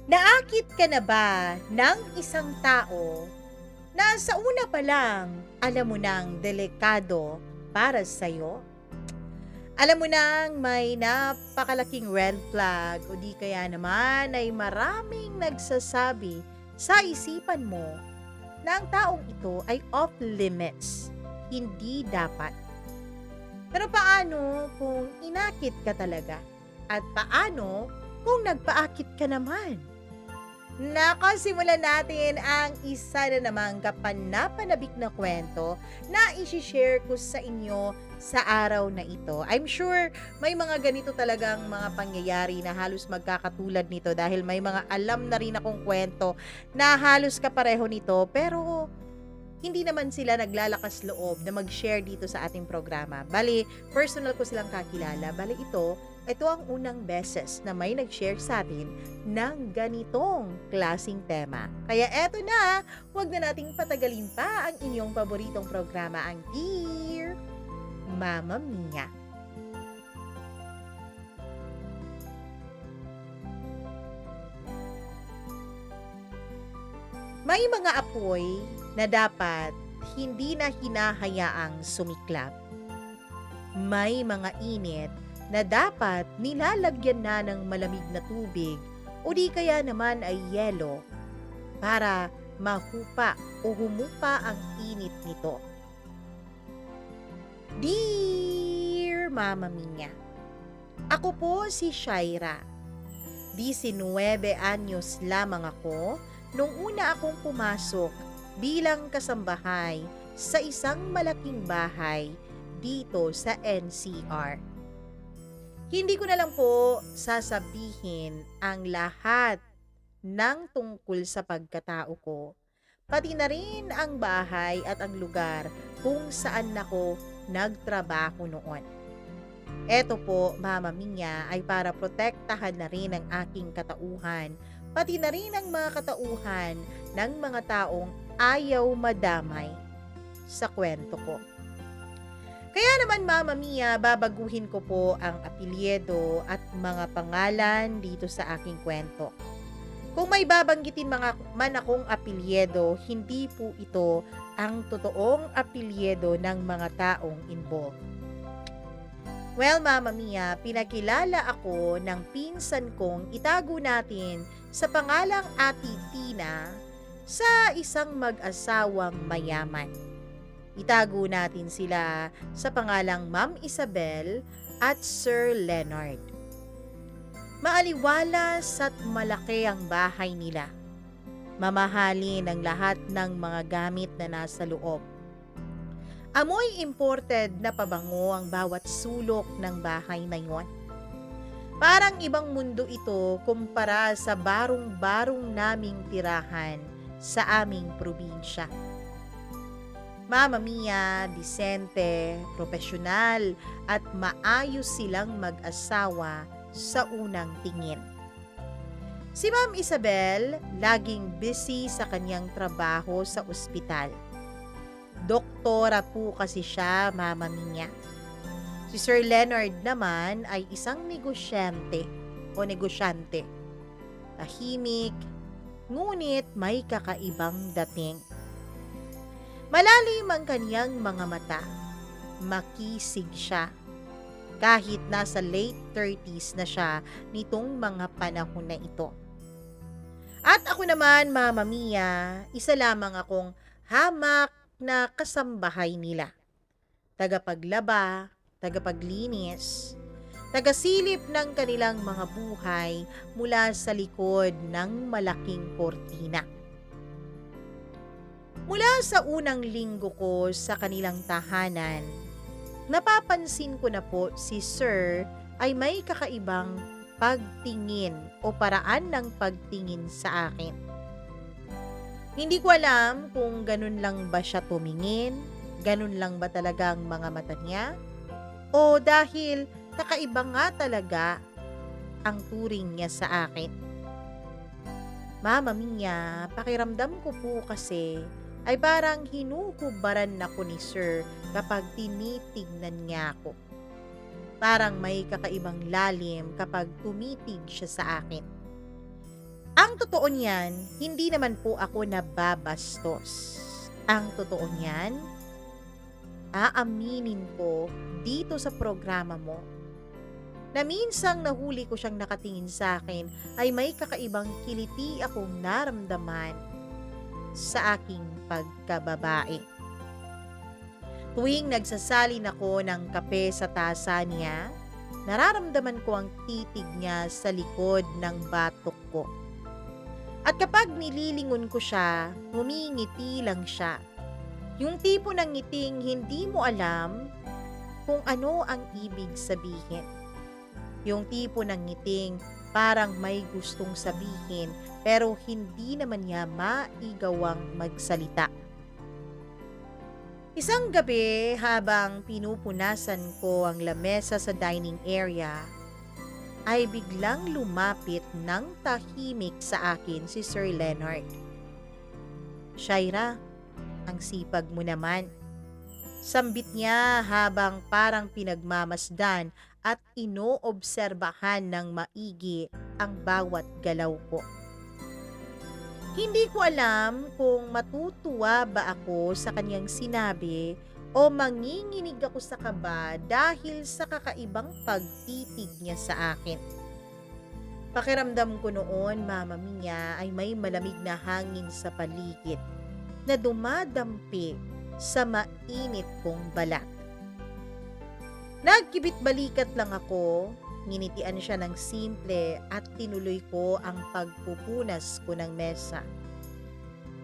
Naakit ka na ba ng isang tao na sa una pa lang alam mo nang delikado para sa'yo? Alam mo nang may napakalaking red flag o di kaya naman ay maraming nagsasabi sa isipan mo na ang taong ito ay off limits, hindi dapat. Pero paano kung inakit ka talaga? At paano kung nagpaakit ka naman? Nako, simulan natin ang isa na namang kapanapanabik na kwento na isi-share ko sa inyo sa araw na ito. I'm sure may mga ganito talagang mga pangyayari na halos magkakatulad nito dahil may mga alam na rin akong kwento na halos kapareho nito pero hindi naman sila naglalakas loob na mag-share dito sa ating programa. Bali, personal ko silang kakilala. Bali, ito ang unang beses na may nag-share sa atin ng ganitong klasing tema. Kaya eto na, huwag na nating patagalin pa ang inyong paboritong programa, ang Dear Mama Mia. May mga apoy na dapat hindi na hinahayaang sumiklab. May mga init na dapat nilalagyan na ng malamig na tubig o di kaya naman ay yelo para mahupa o humupa ang init nito. Dear Mama Mia, ako po si Shaira. 19 anyos lamang ako nung una akong pumasok bilang kasambahay sa isang malaking bahay dito sa NCR. Hindi ko na lang po sasabihin ang lahat ng tungkol sa pagkatao ko, pati na rin ang bahay at ang lugar kung saan ako nagtrabaho noon. Eto po, Mama Mia, ay para protektahan na rin ang aking katauhan, pati na rin ang mga katauhan ng mga taong ayaw madamay sa kwento ko. Kaya naman, Mama Mia, babaguhin ko po ang apelyido at mga pangalan dito sa aking kwento. Kung may babanggitin man akong apelyido, hindi po ito ang totoong apelyido ng mga taong involved. Well, Mama Mia, pinakilala ako ng pinsan kong itago natin sa pangalang Ate Tina sa isang mag-asawang mayaman. Itago natin sila sa pangalang Ma'am Isabel at Sir Leonard. Maaliwalas at malaki ang bahay nila. Mamahalin ang lahat ng mga gamit na nasa loob. Amoy imported na pabango ang bawat sulok ng bahay na yon. Parang ibang mundo ito kumpara sa barong-barong naming tirahan sa aming probinsya. Mama Mia, disente, profesional at maayos silang mag-asawa sa unang tingin. Si Ma'am Isabel, laging busy sa kanyang trabaho sa ospital. Doktora po kasi siya, Mama Mia. Si Sir Leonard naman ay isang negosyante. Tahimik, ngunit may kakaibang dating. Malalim ang kaniyang mga mata. Makisig siya. Kahit nasa late 30s na siya nitong mga panahon na ito. At ako naman, Mama Mia, isa lamang akong hamak na kasambahay nila. Tagapaglaba, tagapaglinis, tagasilip ng kanilang mga buhay mula sa likod ng malaking kortina. Mula sa unang linggo ko sa kanilang tahanan, napapansin ko na po si Sir ay may kakaibang pagtingin o paraan ng pagtingin sa akin. Hindi ko alam kung ganun lang ba siya tumingin, ganun lang ba talaga ang mga mata niya, o dahil kakaiba nga talaga ang turing niya sa akin. Mama Mia, pakiramdam ko po kasi ay parang hinuhubaran ako ni Sir kapag tinitignan niya ako. Parang may kakaibang lalim kapag tumitig siya sa akin. Ang totoo niyan, hindi naman po ako nababastos. Ang totoo niyan, aaminin ko dito sa programa mo na minsang nahuli ko siyang nakatingin sa akin ay may kakaibang kiliti akong naramdaman sa aking pagkababae. Tuwing nagsasalin ako ng kape sa tasa niya, nararamdaman ko ang titig niya sa likod ng batok ko. At kapag nililingon ko siya, humingiti lang siya. Yung tipo ng ngiting hindi mo alam kung ano ang ibig sabihin. Yung tipo ng ngiting parang may gustong sabihin pero hindi naman niya maigawang magsalita. Isang gabi habang pinupunasan ko ang lamesa sa dining area, ay biglang lumapit ng tahimik sa akin si Sir Leonard. "Shaira, ang sipag mo naman." Sambit niya habang parang pinagmamasdan at inoobserbahan ng maigi ang bawat galaw ko. Hindi ko alam kung matutuwa ba ako sa kanyang sinabi o manginginig ako sa kaba dahil sa kakaibang pagtitig niya sa akin. Pakiramdam ko noon, Mama Mia, ay may malamig na hangin sa paligid na dumadampi sa mainit kong balat. Nagkibit balikat lang ako, nginitian siya ng simple at tinuloy ko ang pagpupunas ko ng mesa.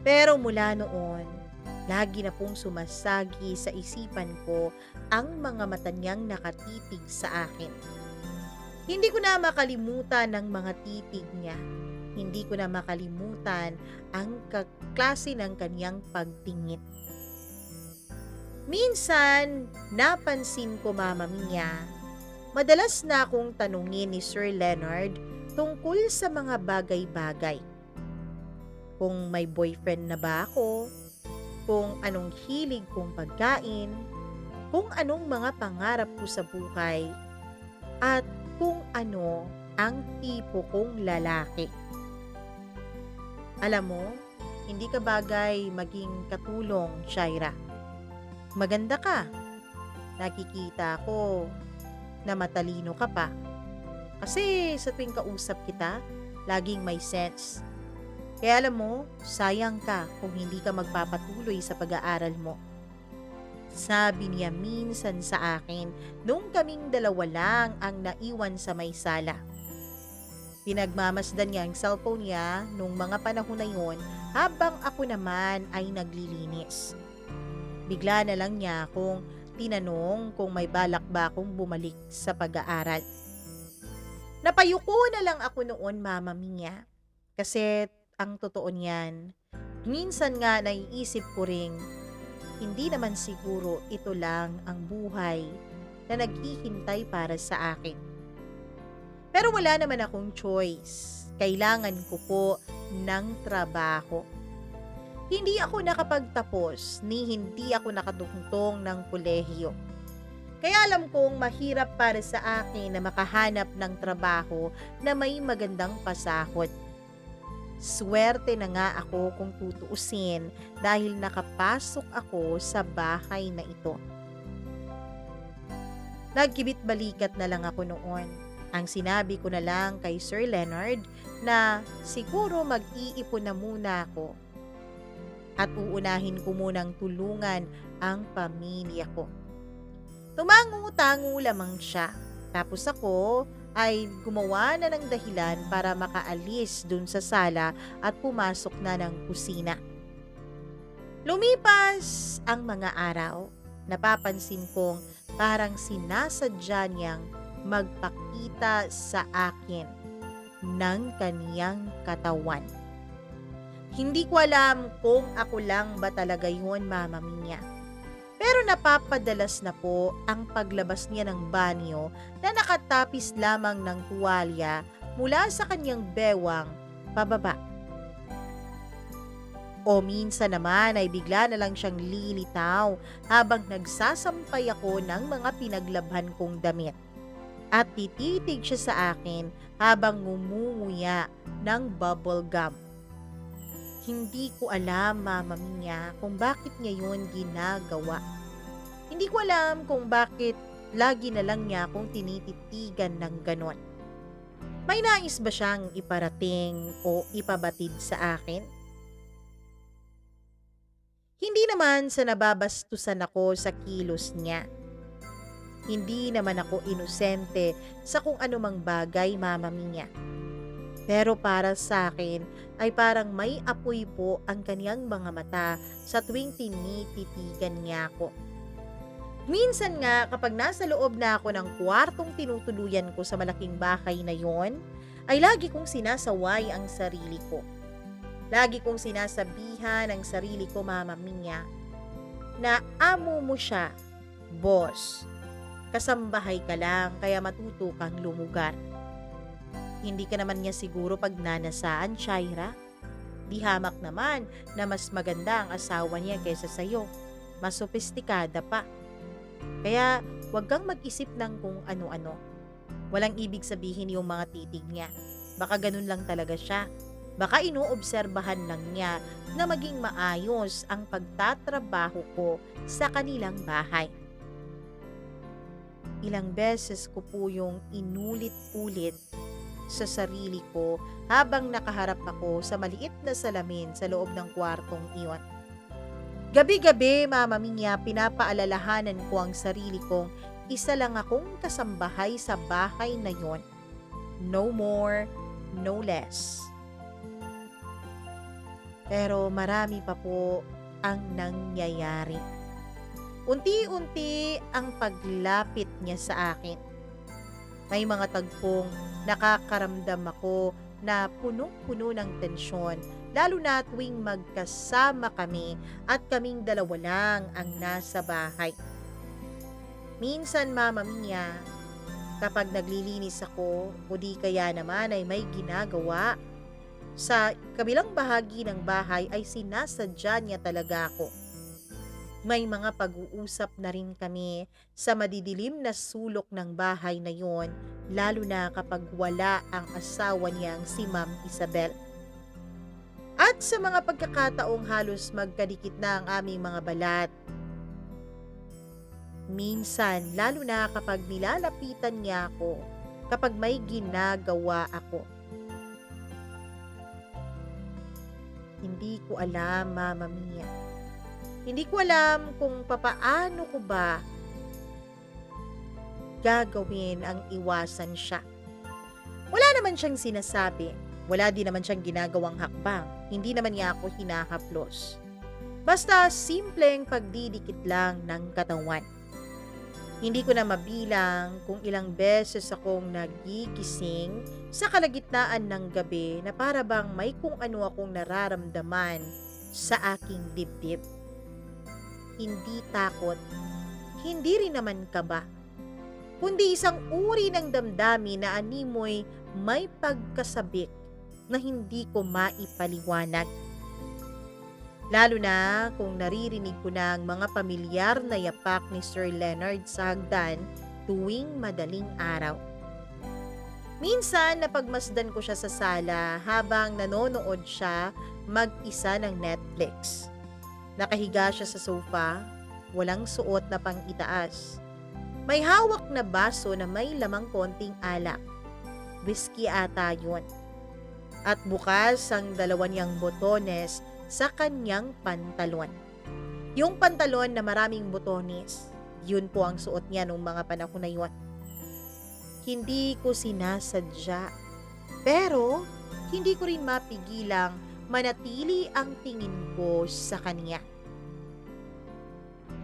Pero mula noon, lagi na pong sumasagi sa isipan ko ang mga mata niyang nakatitig sa akin. Hindi ko na makalimutan ang mga titig niya. Hindi ko na makalimutan ang klase ng kanyang pagtingin. Minsan, napansin ko, Mama Mia, madalas na akong tanungin ni Sir Leonard tungkol sa mga bagay-bagay. Kung may boyfriend na ba ako, kung anong hilig kong pagkain, kung anong mga pangarap ko sa buhay, at kung ano ang tipo kong lalaki. Alam mo, hindi ka bagay maging katulong, Shaira. Maganda ka. Nakikita ko na matalino ka pa. Kasi sa tuwing kausap kita, laging may sense. Kaya alam mo, sayang ka kung hindi ka magpapatuloy sa pag-aaral mo. Sabi niya minsan sa akin nung kaming dalawa lang ang naiwan sa may sala. Pinagmamasdan niya ang cellphone niya nung mga panahon na yon habang ako naman ay naglilinis. Bigla na lang niya akong tinanong kung may balak ba akong bumalik sa pag-aaral. Napayuko na lang ako noon, Mama Mia. Kasi ang totoo niyan, minsan nga naiisip ko ring hindi naman siguro ito lang ang buhay na naghihintay para sa akin. Pero wala naman akong choice. Kailangan ko po ng trabaho. Hindi ako nakapagtapos ni hindi ako nakatungtong ng kolehiyo. Kaya alam kong mahirap para sa akin na makahanap ng trabaho na may magandang pasahod. Swerte na nga ako kung tutuusin dahil nakapasok ako sa bahay na ito. Nagkibit balikat na lang ako noon. Ang sinabi ko na lang kay Sir Leonard na siguro mag-iipon na muna ako at uunahin ko munang tulungan ang pamilya ko. Tumango-tango lamang siya. Tapos ako ay gumawa na ng dahilan para makaalis dun sa sala at pumasok na ng kusina. Lumipas ang mga araw. Napapansin kong parang sinasadya niyang magpakita sa akin ng kaniyang katawan. Hindi ko alam kung ako lang ba talaga yun, Mama Mia. Pero napapadalas na po ang paglabas niya ng banyo na nakatapis lamang ng tuwalya mula sa kanyang bewang pababa. O minsan naman ay bigla na lang siyang lilitaw habang nagsasampay ako ng mga pinaglabhan kong damit. At tititig siya sa akin habang ngumunguya ng bubble gum. Hindi ko alam, Mama Mia, kung bakit niya yun ginagawa. Hindi ko alam kung bakit lagi na lang niya akong tinititigan ng ganon. May nais ba siyang iparating o ipabatid sa akin? Hindi naman sa nababastusan ako sa kilos niya. Hindi naman ako inosente sa kung anumang bagay, Mama Mia. Pero para sa akin ay parang may apoy po ang kaniyang mga mata sa tuwing tinititigan niya ako. Minsan nga kapag nasa loob na ako ng kwartong tinutuluyan ko sa malaking bahay na yon, ay lagi kong sinasaway ang sarili ko. Lagi kong sinasabihan ang sarili ko, Mama Mia, na amo mo siya, boss. Kasambahay ka lang kaya matuto kang lumugar. Hindi ka naman niya siguro pag nanasaan, Shaira. Di hamak naman na mas maganda ang asawa niya kaysa sa'yo. Mas sophisticada pa. Kaya huwag kang mag-isip ng kung ano-ano. Walang ibig sabihin yung mga titig niya. Baka ganun lang talaga siya. Baka inoobserbahan lang niya na maging maayos ang pagtatrabaho ko sa kanilang bahay. Ilang beses ko po yung inulit-ulit sa sarili ko habang nakaharap ako sa maliit na salamin sa loob ng kwartong iyon. Gabi-gabi, Mama Mia, pinapaalalahanan ko ang sarili kong isa lang akong kasambahay sa bahay na yon. No more, no less. Pero marami pa po ang nangyayari. Unti-unti ang paglapit niya sa akin. May mga tagpong nakakaramdam ako na punong-puno ng tensyon, lalo na tuwing magkasama kami at kaming dalawa lang ang nasa bahay. Minsan, Mama Mia, kapag naglilinis ako o di kaya naman ay may ginagawa, sa kabilang bahagi ng bahay ay sinasadya niya talaga ako. May mga pag-uusap na rin kami sa madidilim na sulok ng bahay na yon, lalo na kapag wala ang asawa niyang si Ma'am Isabel. At sa mga pagkakataong halos magkadikit na ang aming mga balat. Minsan, lalo na kapag nilalapitan niya ako, kapag may ginagawa ako. Hindi ko alam, Mama Mia. Hindi ko alam kung papaano ko ba gagawin ang iwasan siya. Wala naman siyang sinasabi. Wala din naman siyang ginagawang hakbang. Hindi naman niya ako hinahaplos. Basta simpleng pagdidikit lang ng katawan. Hindi ko na mabilang kung ilang beses akong nagigising sa kalagitnaan ng gabi na para bang may kung ano akong nararamdaman sa aking dibdib. Hindi takot, hindi rin naman kaba, kundi isang uri ng damdamin na animoy may pagkasabik na hindi ko maipaliwanag. Lalo na kung naririnig ko na ang mga pamilyar na yapak ni Sir Leonard sa hagdan tuwing madaling araw. Minsan napagmasdan ko siya sa sala habang nanonood siya mag-isa ng Netflix. Nakahiga siya sa sofa, walang suot na pang-itaas. May hawak na baso na may lamang konting alak. Whiskey ata yun. At bukas ang dalawa niyang botones sa kanyang pantalon. Yung pantalon na maraming botones, yun po ang suot niya nung mga panahon na yun. Hindi ko sinasadya, pero hindi ko rin mapigilang manatili ang tingin ko sa kanya.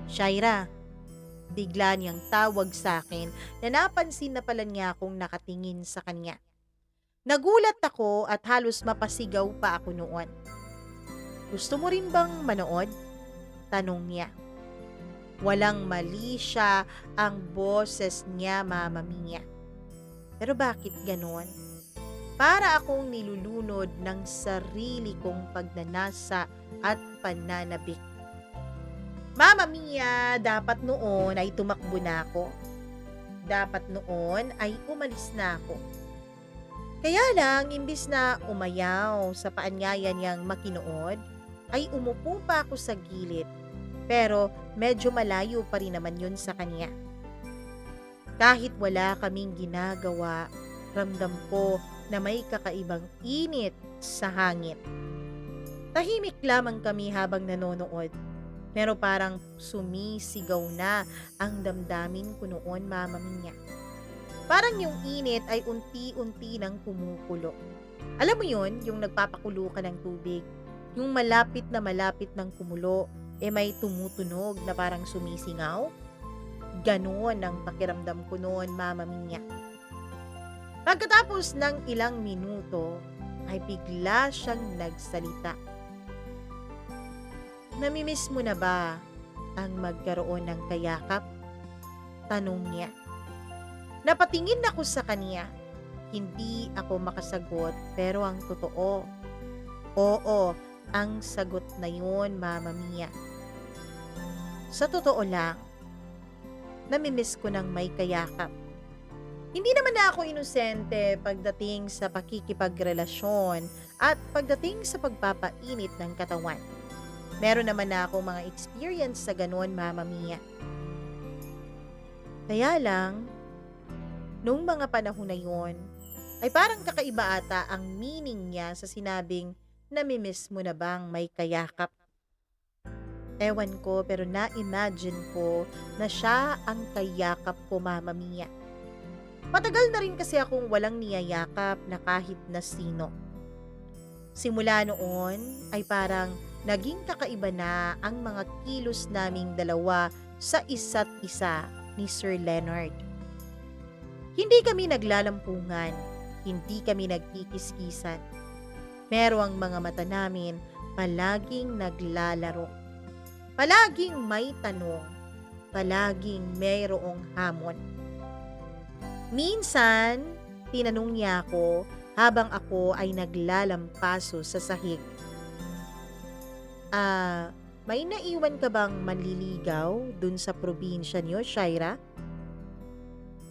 Shaira, bigla niyang tawag sa akin na napansin na pala niya akong nakatingin sa kanya. Nagulat ako at halos mapasigaw pa ako noon. Gusto mo rin bang manood? Tanong niya. Walang mali siya ang boses niya, Mama Mia. Pero bakit ganon? Para akong nilulunod ng sarili kong pagnanasa at pananabik. Mama Mia, dapat noon ay tumakbo na ako. Dapat noon ay umalis na ako. Kaya lang, imbis na umayaw sa paanyaya niyang makinuod, ay umupo pa ako sa gilid. Pero medyo malayo pa rin naman yun sa kanya. Kahit wala kaming ginagawa, ramdam ko na may kakaibang init sa hangin. Tahimik lamang kami habang nanonood. Pero parang sumisigaw na ang damdamin ko noon, Mama Mia. Parang yung init ay unti-unti nang kumukulo. Alam mo yun, yung nagpapakulo ka ng tubig. Yung malapit na malapit ng kumulo, may tumutunog na parang sumisingaw. Ganon ang pakiramdam ko noon, Mama Mia. Pagkatapos ng ilang minuto, ay bigla siyang nagsalita. Namimiss mo na ba ang magkaroon ng kayakap? Tanong niya. Napatingin ako sa kanya. Hindi ako makasagot pero ang totoo, oo, ang sagot na yun, Mama Mia. Sa totoo lang, namimiss ko ng may kayakap. Hindi naman na ako inosente pagdating sa pakikipagrelasyon at pagdating sa pagpapainit ng katawan. Meron naman na ako mga experience sa ganun, Mama Mia. Kaya lang, nung mga panahon na yon, ay parang kakaiba ata ang meaning niya sa sinabing namimiss mo na bang may kayakap. Ewan ko pero na-imagine ko na siya ang kayakap ko, Mama Mia. Matagal na rin kasi akong walang niyayakap na kahit na sino. Simula noon ay parang naging kakaiba na ang mga kilos naming dalawa sa isa't isa ni Sir Leonard. Hindi kami naglalampungan, hindi kami nagkikiskisan. Pero ang mga mata namin palaging naglalaro. Palaging may tanong, palaging mayroong hamon. Minsan, tinanong niya ako habang ako ay naglalampaso sa sahig. May naiwan ka bang manliligaw dun sa probinsya niyo, Shaira?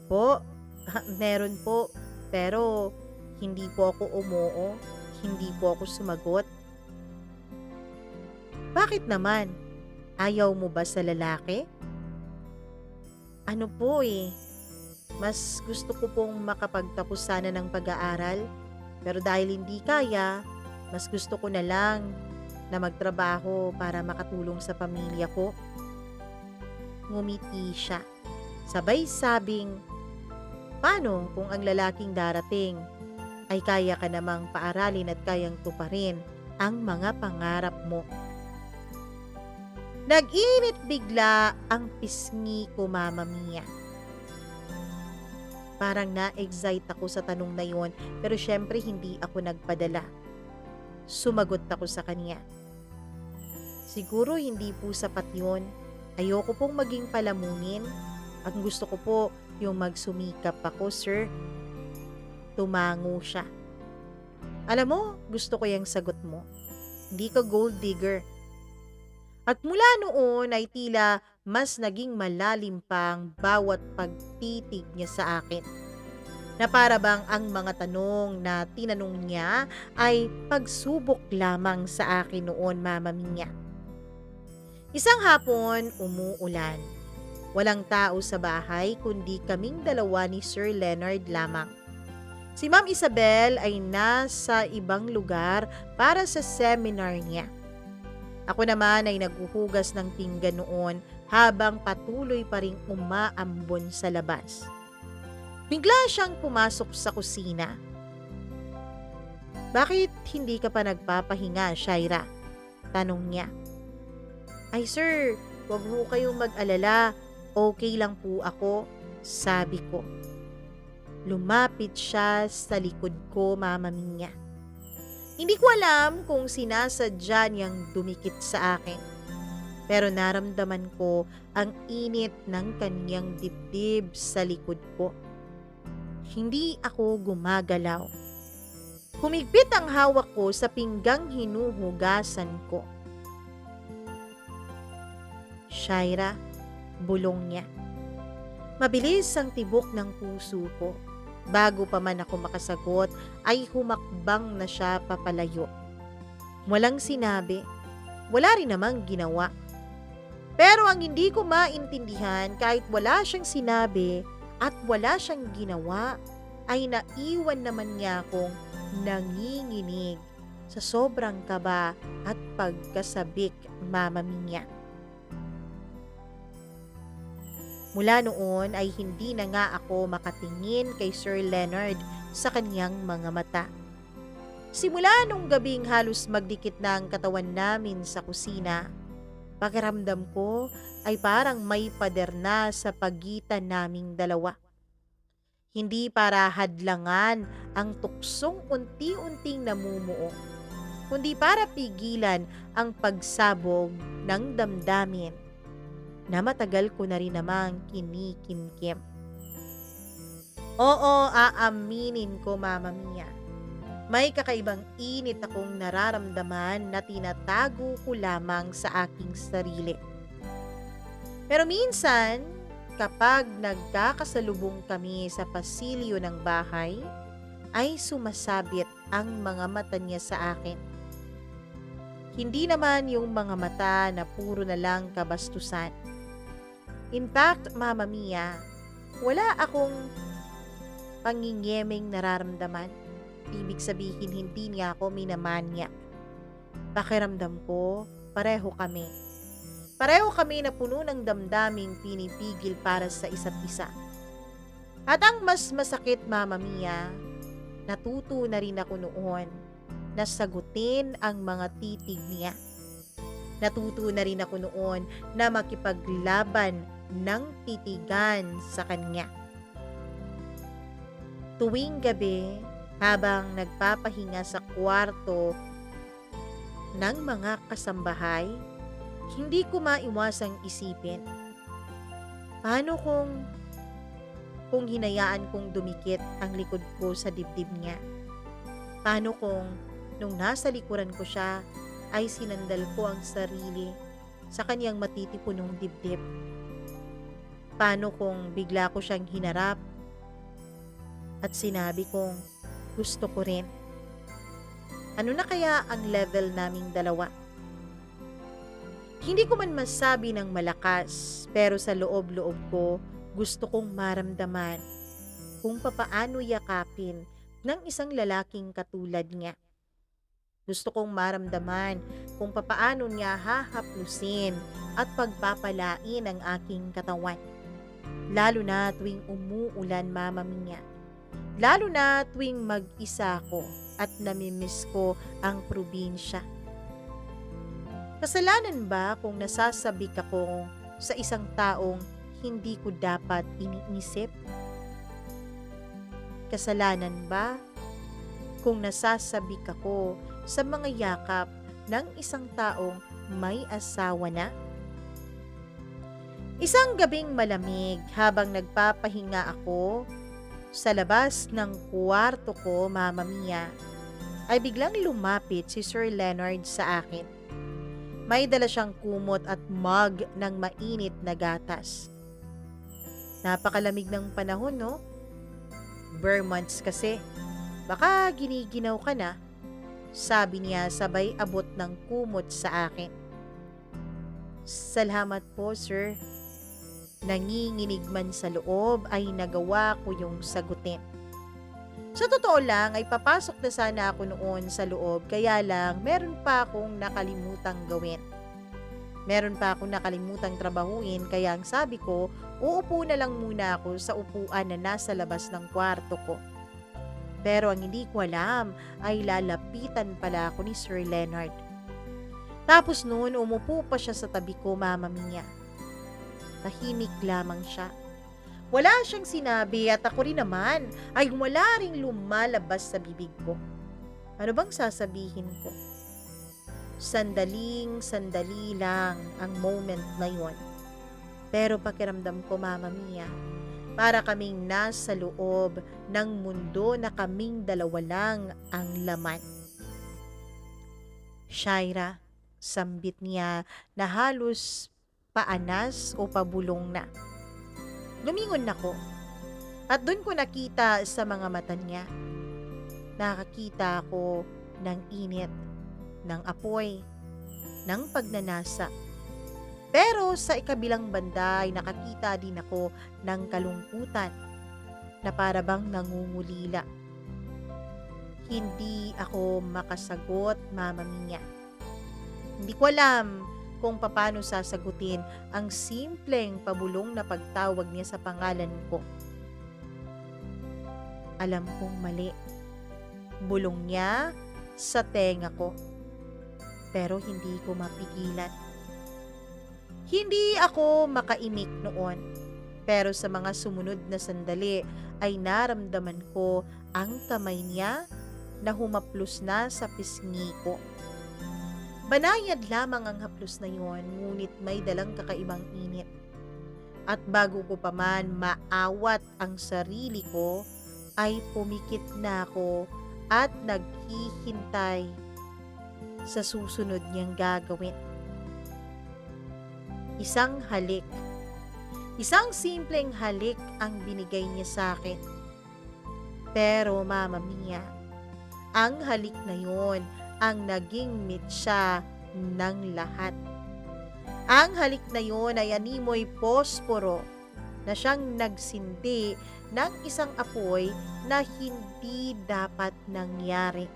Po, meron po. Pero hindi po ako umoo. Hindi po ako sumagot. Bakit naman? Ayaw mo ba sa lalaki? Ano po mas gusto ko pong makapagtapos sana ng pag-aaral. Pero dahil hindi kaya, mas gusto ko na lang na magtrabaho para makatulong sa pamilya ko. Ngumiti siya. Sabay sabing, paano kung ang lalaking darating ay kaya ka namang paaralin at kayang tuparin ang mga pangarap mo? Nag-init bigla ang pisngi ko, Mama Mia. Parang na-excite ako sa tanong na yon pero syempre hindi ako nagpadala. Sumagot ako sa kanya. Siguro hindi po sapat yun. Ayoko pong maging palamunin. Ang gusto ko po yung magsumikap ako, sir. Tumango siya. Alam mo, gusto ko yung sagot mo. Hindi ka gold digger. At mula noon ay tila mas naging malalim pang bawat pagtitig niya sa akin. Na para bang ang mga tanong na tinanong niya ay pagsubok lamang sa akin noon, Mama Mia. Isang hapon, umuulan. Walang tao sa bahay kundi kaming dalawa ni Sir Leonard lamang. Si Ma'am Isabel ay nasa ibang lugar para sa seminar niya. Ako naman ay naghuhugas ng pinggan noon habang patuloy pa ring umaambon sa labas. Bigla siyang pumasok sa kusina. Bakit hindi ka pa nagpapahinga, Shaira? Tanong niya. Ay sir, wag mo kayong mag-alala. Okay lang po ako, sabi ko. Lumapit siya sa likod ko, Mama Mia. Hindi ko alam kung sinasadya niyang dumikit sa akin. Pero naramdaman ko ang init ng kanyang dibdib sa likod ko. Hindi ako gumagalaw. Humigpit ang hawak ko sa pinggang hinuhugasan ko. Shaira, bulong niya. Mabilis ang tibok ng puso ko. Bago pa man ako makasagot ay humakbang na siya papalayo. Walang sinabi, wala rin namang ginawa. Pero ang hindi ko maintindihan kahit wala siyang sinabi at wala siyang ginawa ay naiwan naman niya akong nanginginig sa sobrang kaba at pagkasabik, Mama Mia. Mula noon ay hindi na nga ako makatingin kay Sir Leonard sa kanyang mga mata. Simula nung gabing halos magdikit na ang katawan namin sa kusina, pakiramdam ko ay parang may pader na sa pagitan naming dalawa. Hindi para hadlangan ang tuksong unti-unting namumuo, kundi para pigilan ang pagsabog ng damdamin na matagal ko na rin namang kinikinkim. Oo, aaminin ko, Mama Mia. May kakaibang init akong nararamdaman na tinatago ko lamang sa aking sarili. Pero minsan, kapag nagkakasalubong kami sa pasilyo ng bahay, ay sumasabit ang mga mata niya sa akin. Hindi naman yung mga mata na puro na lang kabastusan. In fact, Mama Mia, wala akong pangingemeng nararamdaman. Ibig sabihin hindi niya ako minamanyak. Pakiramdam ko, pareho kami. Pareho kami na puno ng damdaming pinipigil para sa isa't isa. At ang mas masakit, Mama Mia, natuto na rin ako noon na sagutin ang mga titig niya. Natuto na rin ako noon na makipaglaban ng titigan sa kanya. Tuwing gabi, habang nagpapahinga sa kwarto ng mga kasambahay, hindi ko maiwasang isipin, paano kung hinayaan kong dumikit ang likod ko sa dibdib niya? Paano kung nung nasa likuran ko siya ay sinandal ko ang sarili sa kanyang matitipunong dibdib? Paano kung bigla ko siyang hinarap at sinabi kong gusto ko rin? Ano na kaya ang level naming dalawa? Hindi ko man masabi ng malakas, pero sa loob-loob ko, gusto kong maramdaman kung papaano yakapin ng isang lalaking katulad niya. Gusto kong maramdaman kung papaano niya hahaplusin at pagpapalain ang aking katawan. Lalo na tuwing umuulan, Mama Mia. Lalo na tuwing mag-isa ko at namimiss ko ang probinsya. Kasalanan ba kung nasasabik ako sa isang taong hindi ko dapat iniisip? Kasalanan ba kung nasasabik ako sa mga yakap ng isang taong may asawa na? Isang gabing malamig habang nagpapahinga ako sa labas ng kwarto ko, Mama Mia, ay biglang lumapit si Sir Leonard sa akin. May dala siyang kumot at mug ng mainit na gatas. Napakalamig ng panahon, no? Bare months kasi. Baka giniginaw ka na, sabi niya sabay abot ng kumot sa akin. Salamat po, sir. Nanginginig man sa loob ay nagawa ko yung sagutin. Sa totoo lang ay papasok na sana ako noon sa loob, kaya lang meron pa akong nakalimutang gawin. Meron pa akong nakalimutang trabahuin, kaya ang sabi ko, uupo na lang muna ako sa upuan na nasa labas ng kwarto ko. Pero ang hindi ko alam ay lalapitan pala ako ni Sir Leonard. Tapos noon umupo pa siya sa tabi ko, Mama Mia. Tahimik lamang siya. Wala siyang sinabi at ako rin naman ay wala ring lumalabas sa bibig ko. Ano bang sasabihin ko? Sandali lang ang moment na yon. Pero pakiramdam ko, Mama Mia, para kaming nasa loob ng mundo na kaming dalawa lang ang laman. Shaira, sambit niya na halos paanas o pabulong na. Lumingon ako At dun ko nakita sa mga mata niya, nakakita ako ng init, ng apoy, ng pagnanasa. Pero sa ikabilang banda ay nakakita din ako ng kalungkutan na para bang nangungulila. Hindi ako makasagot, Mama Mia. Hindi ko alam kung paano sasagutin ang simpleng pabulong na pagtawag niya sa pangalan ko. Alam kong mali. Bulong niya sa tenga ko. Pero hindi ko mapigilan. Hindi ako makaimik noon. Pero sa mga sumunod na sandali ay naramdaman ko ang kamay niya na humaplos na sa pisngi ko. Banayad lamang ang haplos na yon, ngunit may dalang kakaibang init. At bago ko pa man maawat ang sarili ko, ay pumikit na ako at naghihintay sa susunod niyang gagawin. Isang halik. Isang simpleng halik ang binigay niya sa akin. Pero Mama Mia, ang halik na yon ang naging mitsa ng lahat. Ang halik na yon ay animoy posporo na siyang nagsindi ng isang apoy na hindi dapat nangyari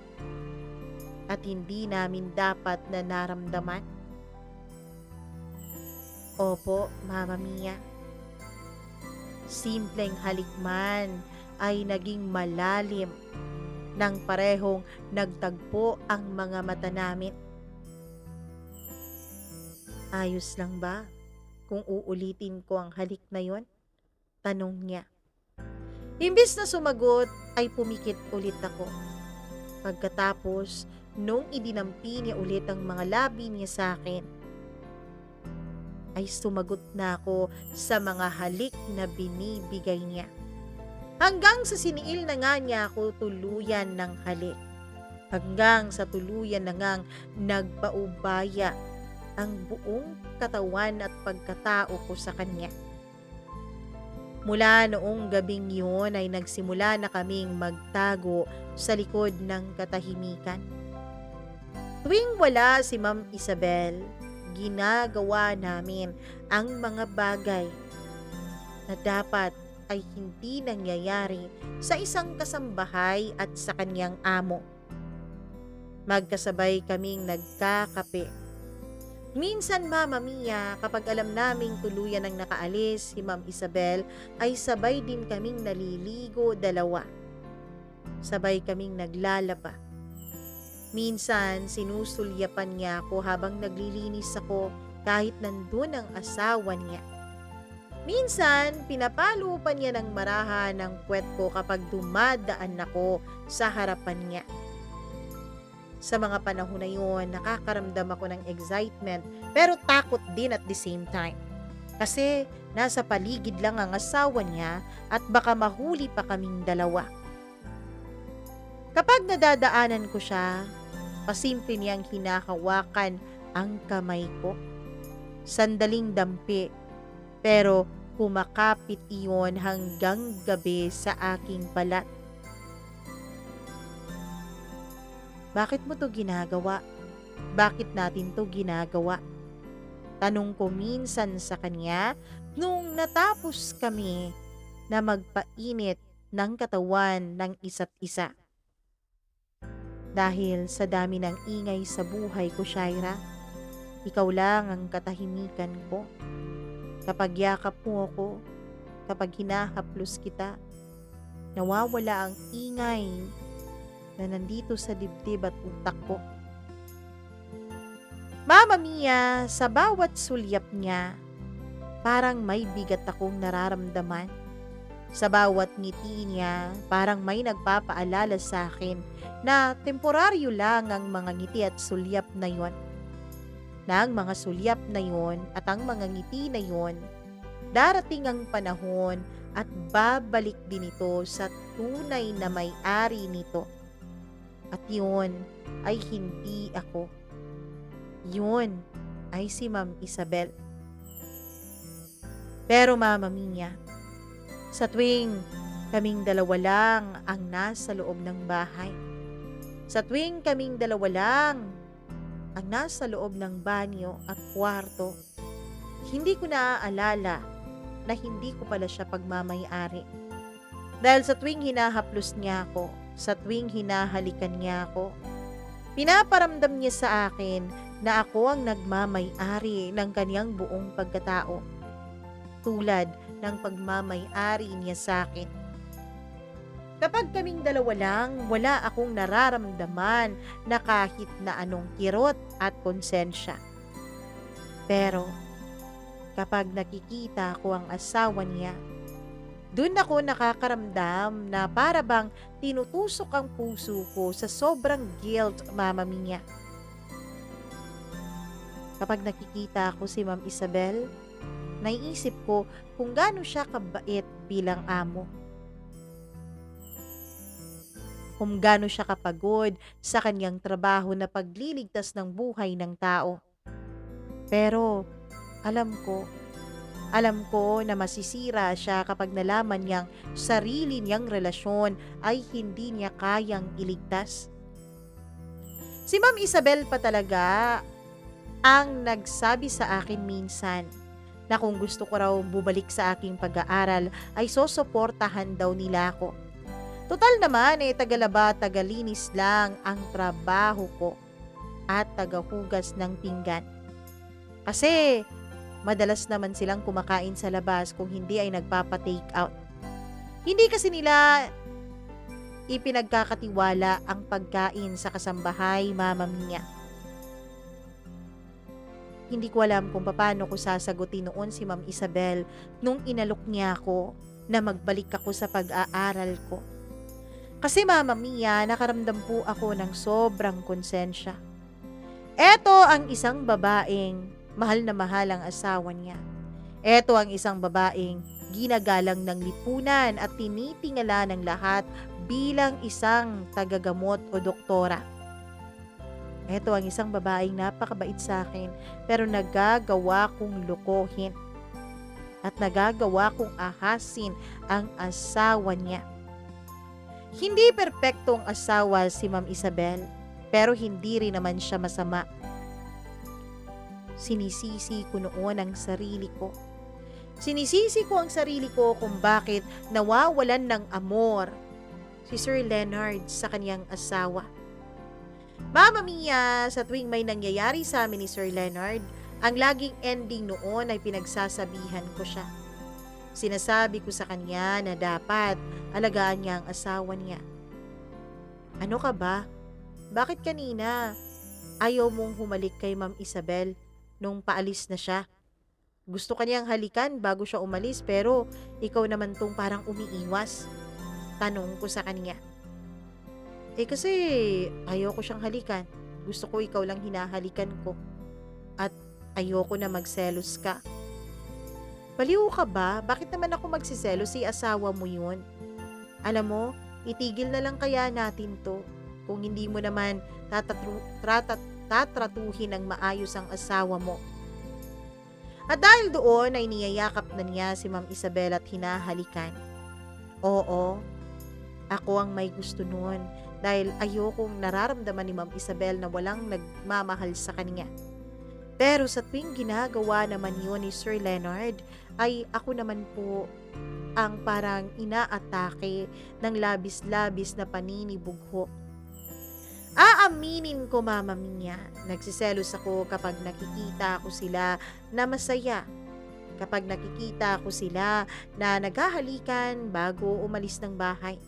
at hindi namin dapat na naramdaman. Opo, Mama Mia. Simpleng halik man ay naging malalim nang parehong nagtagpo ang mga mata namin. Ayos lang ba kung uulitin ko ang halik na yon? Tanong niya. Imbis na sumagot ay pumikit ulit ako. Pagkatapos, nung idinampi niya ulit ang mga labi niya sa akin, ay sumagot na ako sa mga halik na binibigay niya. Hanggang sa siniil na nga niya ako tuluyan ng halik. Hanggang sa tuluyan na ngang nagpaubaya ang buong katawan at pagkatao ko sa kanya. Mula noong gabing yun ay nagsimula na kaming magtago sa likod ng katahimikan. Tuwing wala si Ma'am Isabel, ginagawa namin ang mga bagay na dapat ay hindi nangyayari sa isang kasambahay at sa kanyang amo. Magkasabay kaming nagkakape. Minsan, Mama Mia, kapag alam naming tuluyan ang nakaalis si Ma'am Isabel, ay sabay din kaming naliligo dalawa. Sabay kaming naglalaba. Minsan, sinusulyapan niya ako habang naglilinis ako kahit nandun ang asawa niya. Minsan, pinapalo pa niya ng marahan ng puwet ko kapag dumadaan ako sa harapan niya. Sa mga panahon na yun, nakakaramdam ako ng excitement pero takot din at the same time. Kasi nasa paligid lang ang asawa niya at baka mahuli pa kaming dalawa. Kapag nadadaanan ko siya, pasimple niyang hinahawakan ang kamay ko. Sandaling dampi, pero kumakapit iyon hanggang gabi sa aking balat. Bakit mo to ginagawa? Bakit natin to ginagawa? Tanong ko minsan sa kanya nung natapos kami na magpainit ng katawan ng isa't isa. Dahil sa dami ng ingay sa buhay ko, Shaira, ikaw lang ang katahimikan ko. Kapag yakap mo ako, kapag hinahaplos kita, nawawala ang ingay na nandito sa dibdib at utak ko. Mama Mia, sa bawat sulyap niya, parang may bigat akong nararamdaman. Sa bawat ngiti niya, parang may nagpapaalala sa akin na temporaryo lang ang mga ngiti at sulyap na yon. Na ang mga sulyap na yon at ang mga ngiti na yon, darating ang panahon at babalik din ito sa tunay na may-ari nito. At yun ay hindi ako. Yun ay si Ma'am Isabel. Pero Mama Mia, sa tuwing Kaming dalawa lang ang nasa loob ng bahay. Sa tuwing kaming dalawa lang ang nasa loob ng banyo at kwarto, hindi ko naaalala na hindi ko pala siya pagmamay-ari. Dahil sa tuwing hinahaplos niya ako, sa tuwing hinahalikan niya ako, pinaparamdam niya sa akin na ako ang nagmamay-ari ng kanyang buong pagkatao, tulad ng pagmamay-ari niya sa akin. Kapag kaming dalawa lang, wala akong nararamdaman na kahit na anong kirot at konsensya. Pero kapag nakikita ko ang asawa niya, dun ako nakakaramdam na para bang tinutusok ang puso ko sa sobrang guilt, Mama Mia. Kapag nakikita ko si Ma'am Isabel, naiisip ko kung gaano siya kabait bilang amo. Kung gaano siya kapagod sa kanyang trabaho na pagliligtas ng buhay ng tao. Pero alam ko na masisira siya kapag nalaman niyang sarili niyang relasyon ay hindi niya kayang iligtas. Si Ma'am Isabel pa talaga ang nagsabi sa akin minsan na kung gusto ko raw bumalik sa aking pag-aaral ay sosuportahan daw nila ako. Total naman tagalaba, tagalinis lang ang trabaho ko at tagahugas ng pinggan. Kasi madalas naman silang kumakain sa labas kung hindi ay nagpapa-take out. Hindi kasi nila ipinagkakatiwala ang pagkain sa kasambahay, Mama Mia. Hindi ko alam kung paano ko sasagutin noon si Ma'am Isabel nung inalok niya ako na magbalik ako sa pag-aaral ko. Kasi Mama Mia, nakaramdam po ako ng sobrang konsensya. Eto ang isang babaeng mahal na mahal ang asawa niya. Eto ang isang babaeng ginagalang ng lipunan at tinitingala ng lahat bilang isang tagagamot o doktora. Eto ang isang babaeng napakabait sa akin pero nagagawa kong lukohin at nagagawa kong ahasin ang asawa niya. Hindi perpektong asawa si Ma'am Isabel, pero hindi rin naman siya masama. Sinisisi ko noon ang sarili ko. Sinisisi ko ang sarili ko kung bakit nawawalan ng amor si Sir Leonard sa kanyang asawa. Mama Mia, sa tuwing may nangyayari sa amin ni Sir Leonard, ang laging ending noon ay pinagsasabihan ko siya. Sinasabi ko sa kanya na dapat alagaan niya ang asawa niya. Ano ka ba? Bakit kanina ayaw mong humalik kay Ma'am Isabel nung paalis na siya? Gusto kanyang halikan bago siya umalis pero ikaw naman tong parang umiiwas. Tanong ko sa kanya. Kasi ayoko siyang halikan. Gusto ko ikaw lang hinahalikan ko. At ayoko na magselos ka. Baliw ka ba? Bakit naman ako magsiselos? Si asawa mo yun. Alam mo, itigil na lang kaya natin to. Kung hindi mo naman tatratuhin ng maayos ang asawa mo. At dahil doon ay niyayakap na niya si Ma'am Isabel at hinahalikan. Oo, ako ang may gusto noon dahil ayokong nararamdaman ni Ma'am Isabel na walang nagmamahal sa kanya. Pero sa tuwing ginagawa naman yun ni Sir Leonard, ay ako naman po ang parang inaatake ng labis-labis na paninibugho. Aaminin ko, Mama Mia, nagsiselos ako kapag nakikita ko sila na masaya. Kapag nakikita ko sila na naghahalikan bago umalis ng bahay.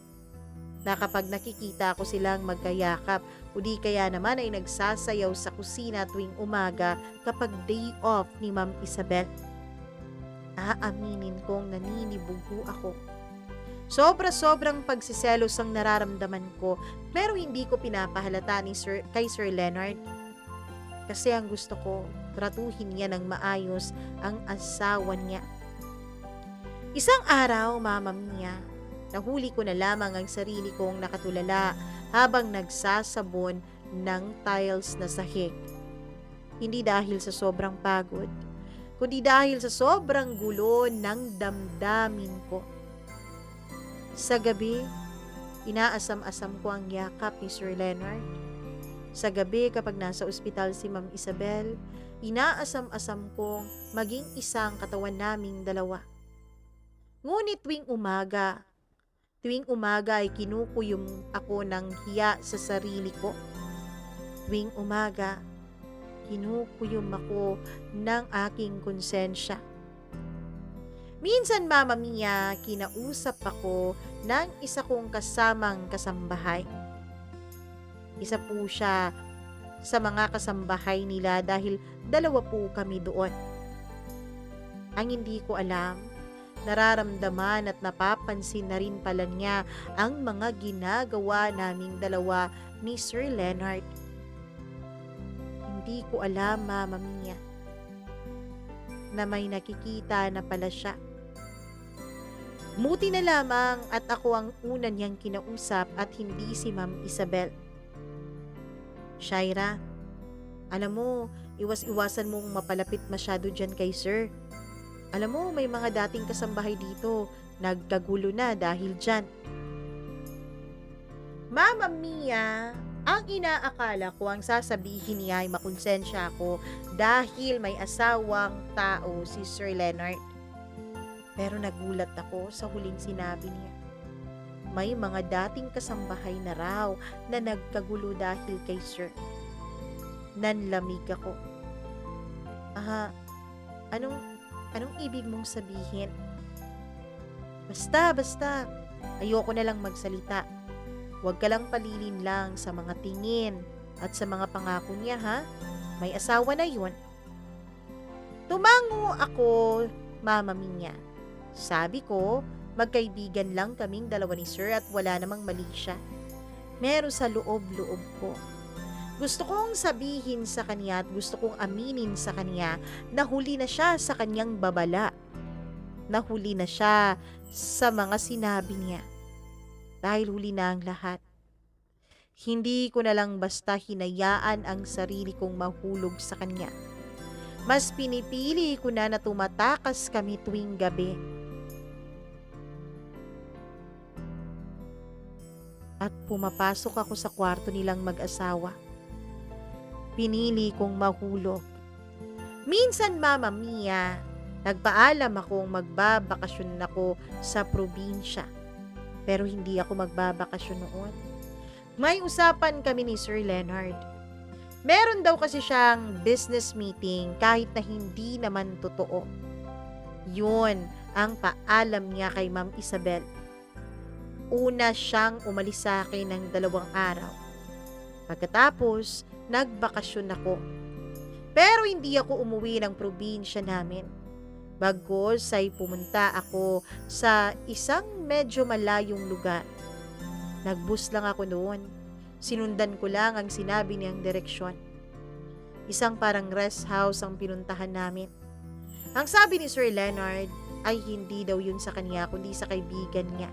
Na kapag nakikita ko silang magkayakap o di kaya naman ay nagsasayaw sa kusina tuwing umaga kapag day off ni Ma'am Isabel. Aaminin kong naninibugho ako. Sobra-sobrang pagsiselos ang nararamdaman ko pero hindi ko pinapahalata kay Sir Leonard. Kasi ang gusto ko, tratuhin niya ng maayos ang asawa niya. Isang araw, Mama Mia, nahuli ko na lamang ang sarili kong nakatulala habang nagsasabon ng tiles na sahig. Hindi dahil sa sobrang pagod, kundi dahil sa sobrang gulo ng damdamin ko. Sa gabi, inaasam-asam ko ang yakap ni Sir Leonard. Sa gabi kapag nasa ospital si Ma'am Isabel, inaasam-asam kong maging isang katawan naming dalawa. Ngunit tuwing umaga ay kinukuyom ako ng hiya sa sarili ko. Tuwing umaga, kinukuyom ako ng aking konsensya. Minsan, Mama Mia, kinausap ako ng isa kong kasamang kasambahay. Isa po siya sa mga kasambahay nila dahil dalawa po kami doon. Ang hindi ko alam, nararamdaman at napapansin na rin pala niya ang mga ginagawa naming dalawa ni Sir Leonard. Hindi ko alam, Mama Mia, na may nakikita na pala siya. Buti na lamang at ako ang una niyang kinausap at hindi si Ma'am Isabel. Shaira, alam mo, iwas-iwasan mong mapalapit masyado dyan kay Sir. Alam mo, may mga dating kasambahay dito, nagkagulo na dahil dyan. Mama Mia, ang inaakala ko ang sasabihin niya ay makonsensya ako dahil may asawang tao si Sir Leonard. Pero nagulat ako sa huling sinabi niya. May mga dating kasambahay na raw na nagkagulo dahil kay Sir. Nanlamig ako. Anong ibig mong sabihin? Basta, ayoko na lang magsalita. Huwag ka lang palilin lang sa mga tingin at sa mga pangako niya, ha? May asawa na yun. Tumango ako, Mama Mia. Sabi ko, magkaibigan lang kaming dalawa ni Sir at wala namang mali siya. Meron sa loob-loob ko. Gusto kong sabihin sa kanya at gusto kong aminin sa kanya na huli na siya sa kanyang babala. Nahuli na siya sa mga sinabi niya. Dahil huli na ang lahat. Hindi ko na lang basta hinayaan ang sarili kong mahulog sa kanya. Mas pinipili ko na tumatakas kami tuwing gabi. At pumapasok ako sa kwarto nilang mag-asawa. Pinili kong mahulog. Minsan, Mama Mia, nagpaalam akong magbabakasyon ako sa probinsya. Pero hindi ako magbabakasyon noon. May usapan kami ni Sir Leonard. Meron daw kasi siyang business meeting kahit na hindi naman totoo. Yun ang paalam niya kay Ma'am Isabel. Una siyang umalis sa akin ng 2 araw. Pagkatapos, nagbakasyon ako. Pero hindi ako umuwi ng probinsya namin. Bagkus ay pumunta ako sa isang medyo malayong lugar. Nagbus lang ako noon. Sinundan ko lang ang sinabi niyang direksyon. Isang parang rest house ang pinuntahan namin. Ang sabi ni Sir Leonard ay hindi daw yun sa kanya kundi sa kaibigan niya.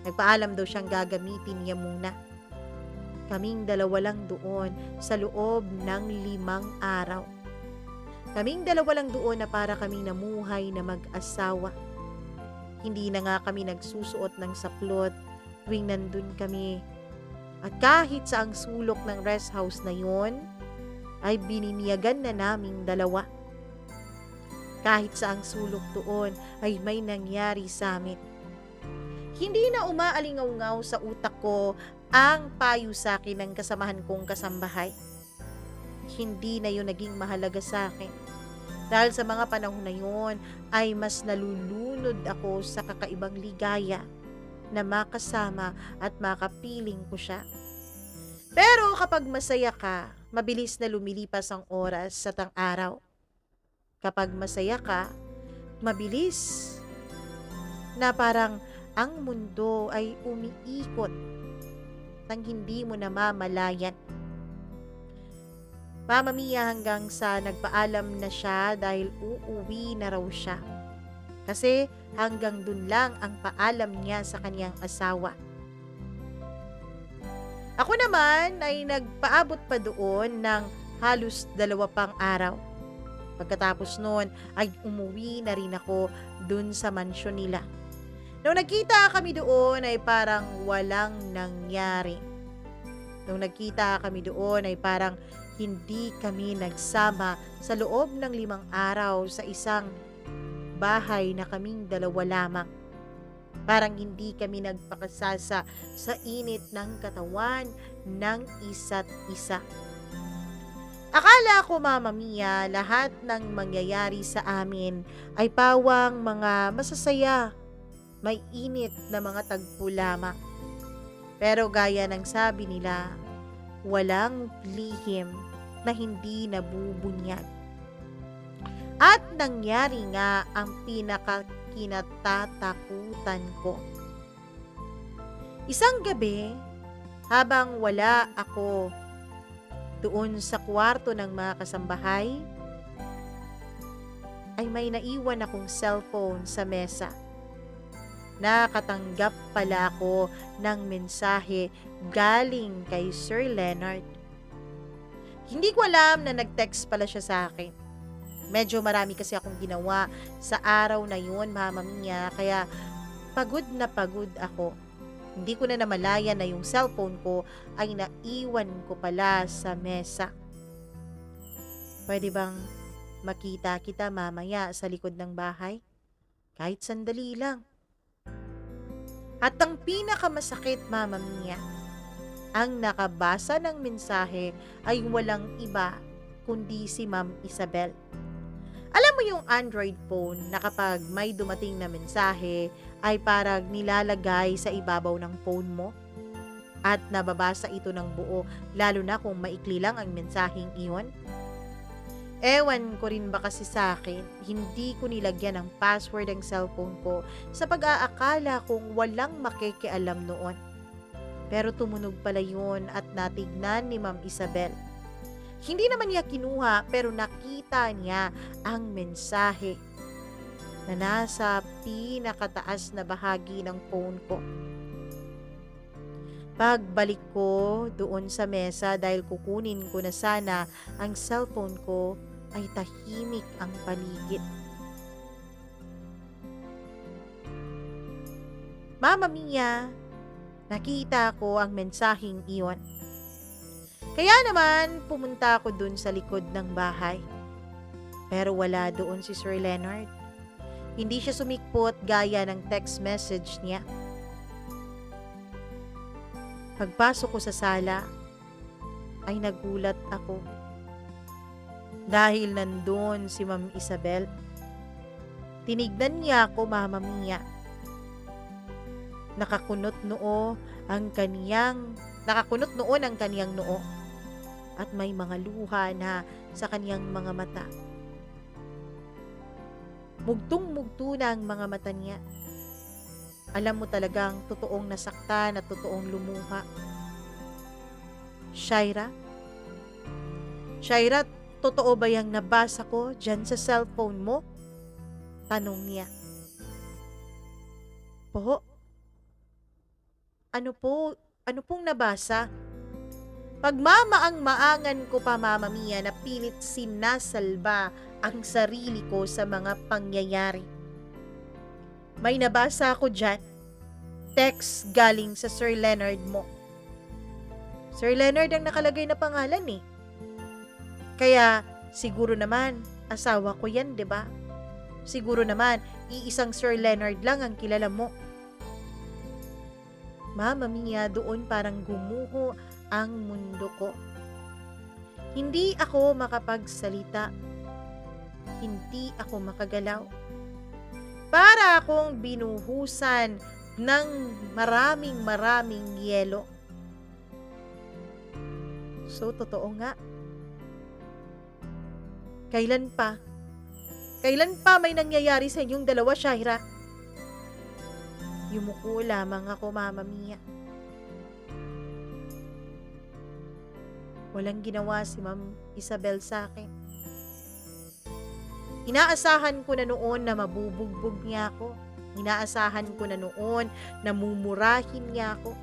Nagpaalam daw siyang gagamitin niya muna. Kaming dalawa lang doon sa loob ng 5 araw. Kaming dalawa lang doon na para kaming namuhay na mag-asawa. Hindi na nga kami nagsusuot ng saplot tuwing nandun kami. At kahit sa ang sulok ng rest house na yon, ay bininiyagan na naming dalawa. Kahit sa ang sulok doon ay may nangyari sa amin. Hindi na umaalingaw-ngaw sa utak ko ang payo sa akin ng kasamahan kong kasambahay. Hindi na yun naging mahalaga sa akin. Dahil sa mga panahon na yun ay mas nalulunod ako sa kakaibang ligaya na makasama at makapiling ko siya. Pero kapag masaya ka, mabilis na lumilipas ang oras sa tang-araw. Kapag masaya ka, mabilis na parang ang mundo ay umiikot nang hindi mo namamalayan. Mama Mia, hanggang sa nagpaalam na siya dahil uuwi na raw siya. Kasi hanggang dun lang ang paalam niya sa kanyang asawa. Ako naman ay nagpaabot pa doon ng halos 2 pang araw. Pagkatapos noon ay umuwi na rin ako dun sa mansyon nila. Nung nagkita kami doon ay parang walang nangyari. Nung nagkita kami doon ay parang hindi kami nagsama sa loob ng 5 araw sa isang bahay na kaming dalawa lamang. Parang hindi kami nagpakasasa sa init ng katawan ng isa't isa. Akala ko, Mama Mia, lahat ng mangyayari sa amin ay pawang mga masasaya, may init na mga tagpo lamang. Pero gaya ng sabi nila, walang lihim na hindi nabubunyag. At nangyari nga ang pinakakinatatakutan ko. Isang gabi, habang wala ako doon sa kwarto ng mga kasambahay, ay may naiwan akong cellphone sa mesa. Nakatanggap pala ako ng mensahe galing kay Sir Leonard. Hindi ko alam na nag-text pala siya sa akin. Medyo marami kasi akong ginawa sa araw na yun, Mama Mia, kaya pagod na pagod ako. Hindi ko na namalayan na yung cellphone ko ay naiwan ko pala sa mesa. Pwede bang makita kita mamaya sa likod ng bahay? Kahit sandali lang. At ang pinakamasakit, Mama Mia, ang nakabasa ng mensahe ay walang iba kundi si Ma'am Isabel. Alam mo yung Android phone na kapag may dumating na mensahe ay parang nilalagay sa ibabaw ng phone mo at nababasa ito ng buo, lalo na kung maikli lang ang mensaheng iyon? Ewan ko rin ba kasi sa akin, hindi ko nilagyan ng password ang cellphone ko sa pag-aakala kong walang makikialam noon. Pero tumunog pala yun at natignan ni Ma'am Isabel. Hindi naman niya kinuha pero nakita niya ang mensahe na nasa pinakataas na bahagi ng phone ko. Pagbalik ko doon sa mesa dahil kukunin ko na sana ang cellphone ko ay tahimik ang paligid. Mama Mia, nakita ko ang mensaheng iyon. Kaya naman pumunta ako dun sa likod ng bahay. Pero wala doon si Sir Leonard. Hindi siya sumikpot gaya ng text message niya. Pagpasok ko sa sala, ay nagulat ako. Dahil nandun si Ma'am Isabel. Tinignan niya ako, Mama Mia. Nakakunot noon ang kaniyang noo. At may mga luha na sa kaniyang mga mata. Mugtong-mugto na ang mga mata niya. Alam mo talagang totoong nasaktan at totoong lumuha. Shaira, totoo ba yung nabasa ko dyan sa cellphone mo? Tanong niya. Po? Ano pong nabasa? Pagmamaang-maangan ko pa, Mama Mia, na pilit sinasalba ang sarili ko sa mga pangyayari. May nabasa ako dyan. Text galing sa Sir Leonard mo. Sir Leonard ang nakalagay na pangalan eh. Kaya siguro naman asawa ko yan, 'di ba? Siguro naman iisang Sir Leonard lang ang kilala mo. Mama Mia, doon parang gumuho ang mundo ko. Hindi ako makapagsalita. Hindi ako makagalaw. Para akong binuhusan ng maraming yelo. So, totoo nga. Kailan pa may nangyayari sa inyong dalawa, Shaira? Yumuko lamang ako, Mama Mia. Walang ginawa si Ma'am Isabel sa akin. Inaasahan ko na noon na mabubugbog niya ako. Inaasahan ko na noon na mumurahin niya ako.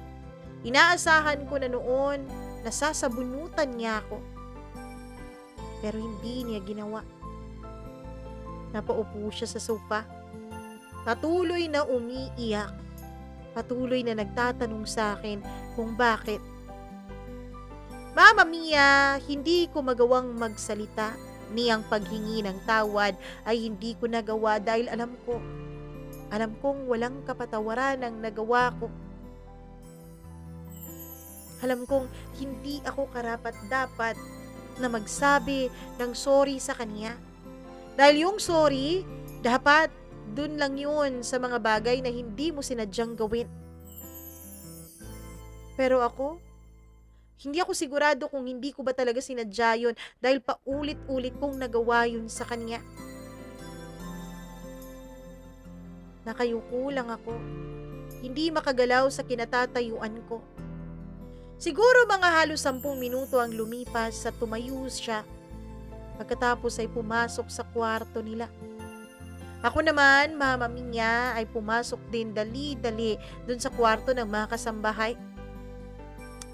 Inaasahan ko na noon na sasabunutan niya ako. Pero hindi niya ginawa. Napaupo siya sa sofa. Patuloy na umiiyak. Patuloy na nagtatanong sa akin kung bakit. Mama Mia, hindi ko magawang magsalita. Ni ang paghingi ng tawad ay hindi ko nagawa dahil alam kong walang kapatawaran ang nagawa ko. Alam kong hindi ako karapat-dapat na magsabi ng sorry sa kanya. Dahil yung sorry, dapat dun lang yun sa mga bagay na hindi mo sinadyang gawin. Pero hindi ako sigurado kung hindi ko ba talaga sinadya yun dahil paulit-ulit kong nagawa yun sa kanya. Nakayuko lang ako. Hindi makagalaw sa kinatatayuan ko. Siguro mga halos 10 minuto ang lumipas sa tumayo siya. Pagkatapos ay pumasok sa kwarto nila. Ako naman, Mama Mia, ay pumasok din dali-dali dun sa kwarto ng mga kasambahay.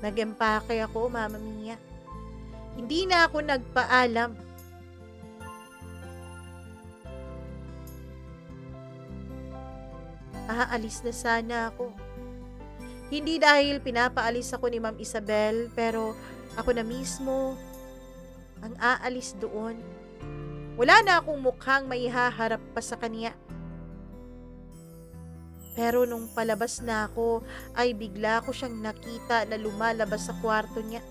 Nag-empake ako, Mama Mia. Hindi na ako nagpaalam. Aalis na sana ako. Hindi dahil pinapaalis ako ni Ma'am Isabel, pero ako na mismo ang aalis doon. Wala na akong mukhang maihaharap pa sa kanya. Pero nung palabas na ako, ay bigla ko siyang nakita na lumalabas sa kwarto niya.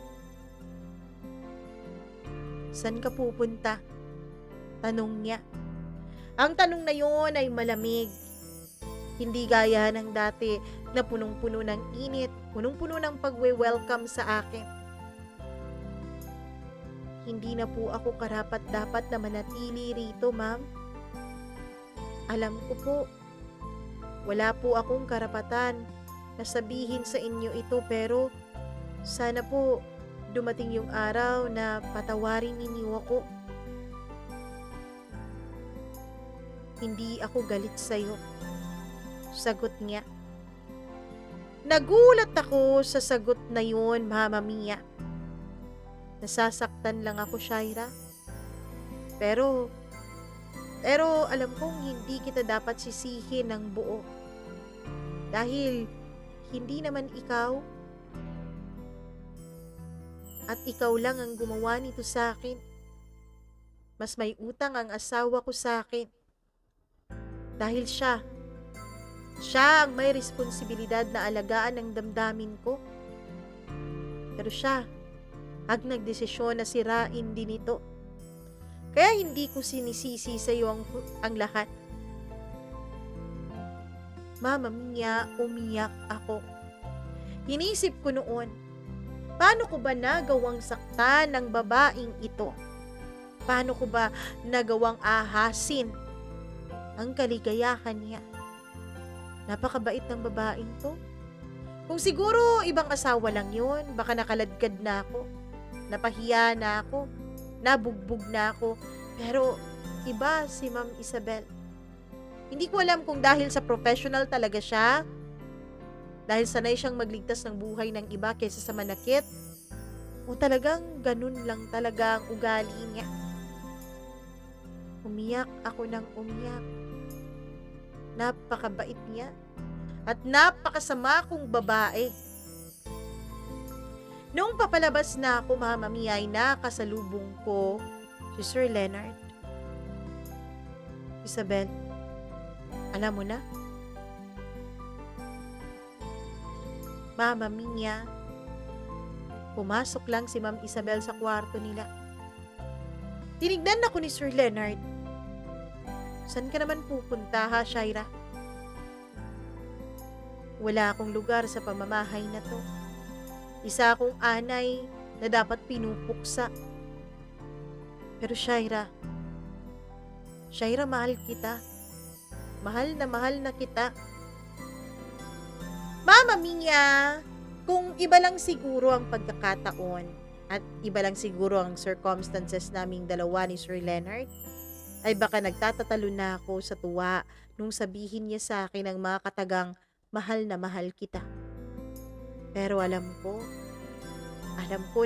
San ka pupunta? Tanong niya. Ang tanong na yon ay malamig. Hindi gaya ng dati na punong-puno ng init, punong-puno ng pagwe-welcome sa akin. Hindi na po ako karapat-dapat na manatili rito, ma'am. Alam ko po, wala po akong karapatan na sabihin sa inyo ito, pero sana po dumating yung araw na patawarin ninyo ako. Hindi ako galit sa'yo, sagot niya. Nagulat ako sa sagot na yun, Mama Mia. Nasasaktan lang ako, Shaira. Pero alam kong hindi kita dapat sisihin ng buo. Dahil hindi naman ikaw at ikaw lang ang gumawa nito sa akin. Mas may utang ang asawa ko sa akin. Dahil siya ang may responsibilidad na alagaan ng damdamin ko. Pero siya ang nagdesisyon na sirain din ito. Kaya hindi ko sinisisi sa iyo ang lahat. Mama Mia, umiyak ako. Inisip ko noon, paano ko ba nagawang saktan ng babaeng ito? Paano ko ba nagawang ahasin ang kaligayahan niya? Napakabait ng babaeng to. Kung siguro ibang asawa lang yun, baka nakaladkad na ako, napahiya na ako, nabugbog na ako. Pero iba si Ma'am Isabel. Hindi ko alam kung dahil sa professional talaga siya, dahil sanay siyang magligtas ng buhay ng iba kaysa sa manakit, o talagang ganun lang talaga ang ugali niya. Umiyak ako ng umiyak. Napakabait niya at napakasama kong babae. Noong papalabas na ako, Mama Mia, ay nakasalubong ko si Sir Leonard. Isabel, alam mo na? Mama Mia, pumasok lang si Ma'am Isabel sa kwarto nila. Tinignan ako ni Sir Leonard. Saan ka naman pupunta, ha, Shaira? Wala akong lugar sa pamamahay na to. Isa akong anay na dapat pinupuksa. Pero Shaira, mahal kita. Mahal na kita. Mama Mia, kung iba lang siguro ang pagkakataon at iba lang siguro ang circumstances naming dalawa ni Sir Leonard, ay baka nagtatatalo na ako sa tuwa nung sabihin niya sa akin ang mga katagang mahal na mahal kita. Pero alam ko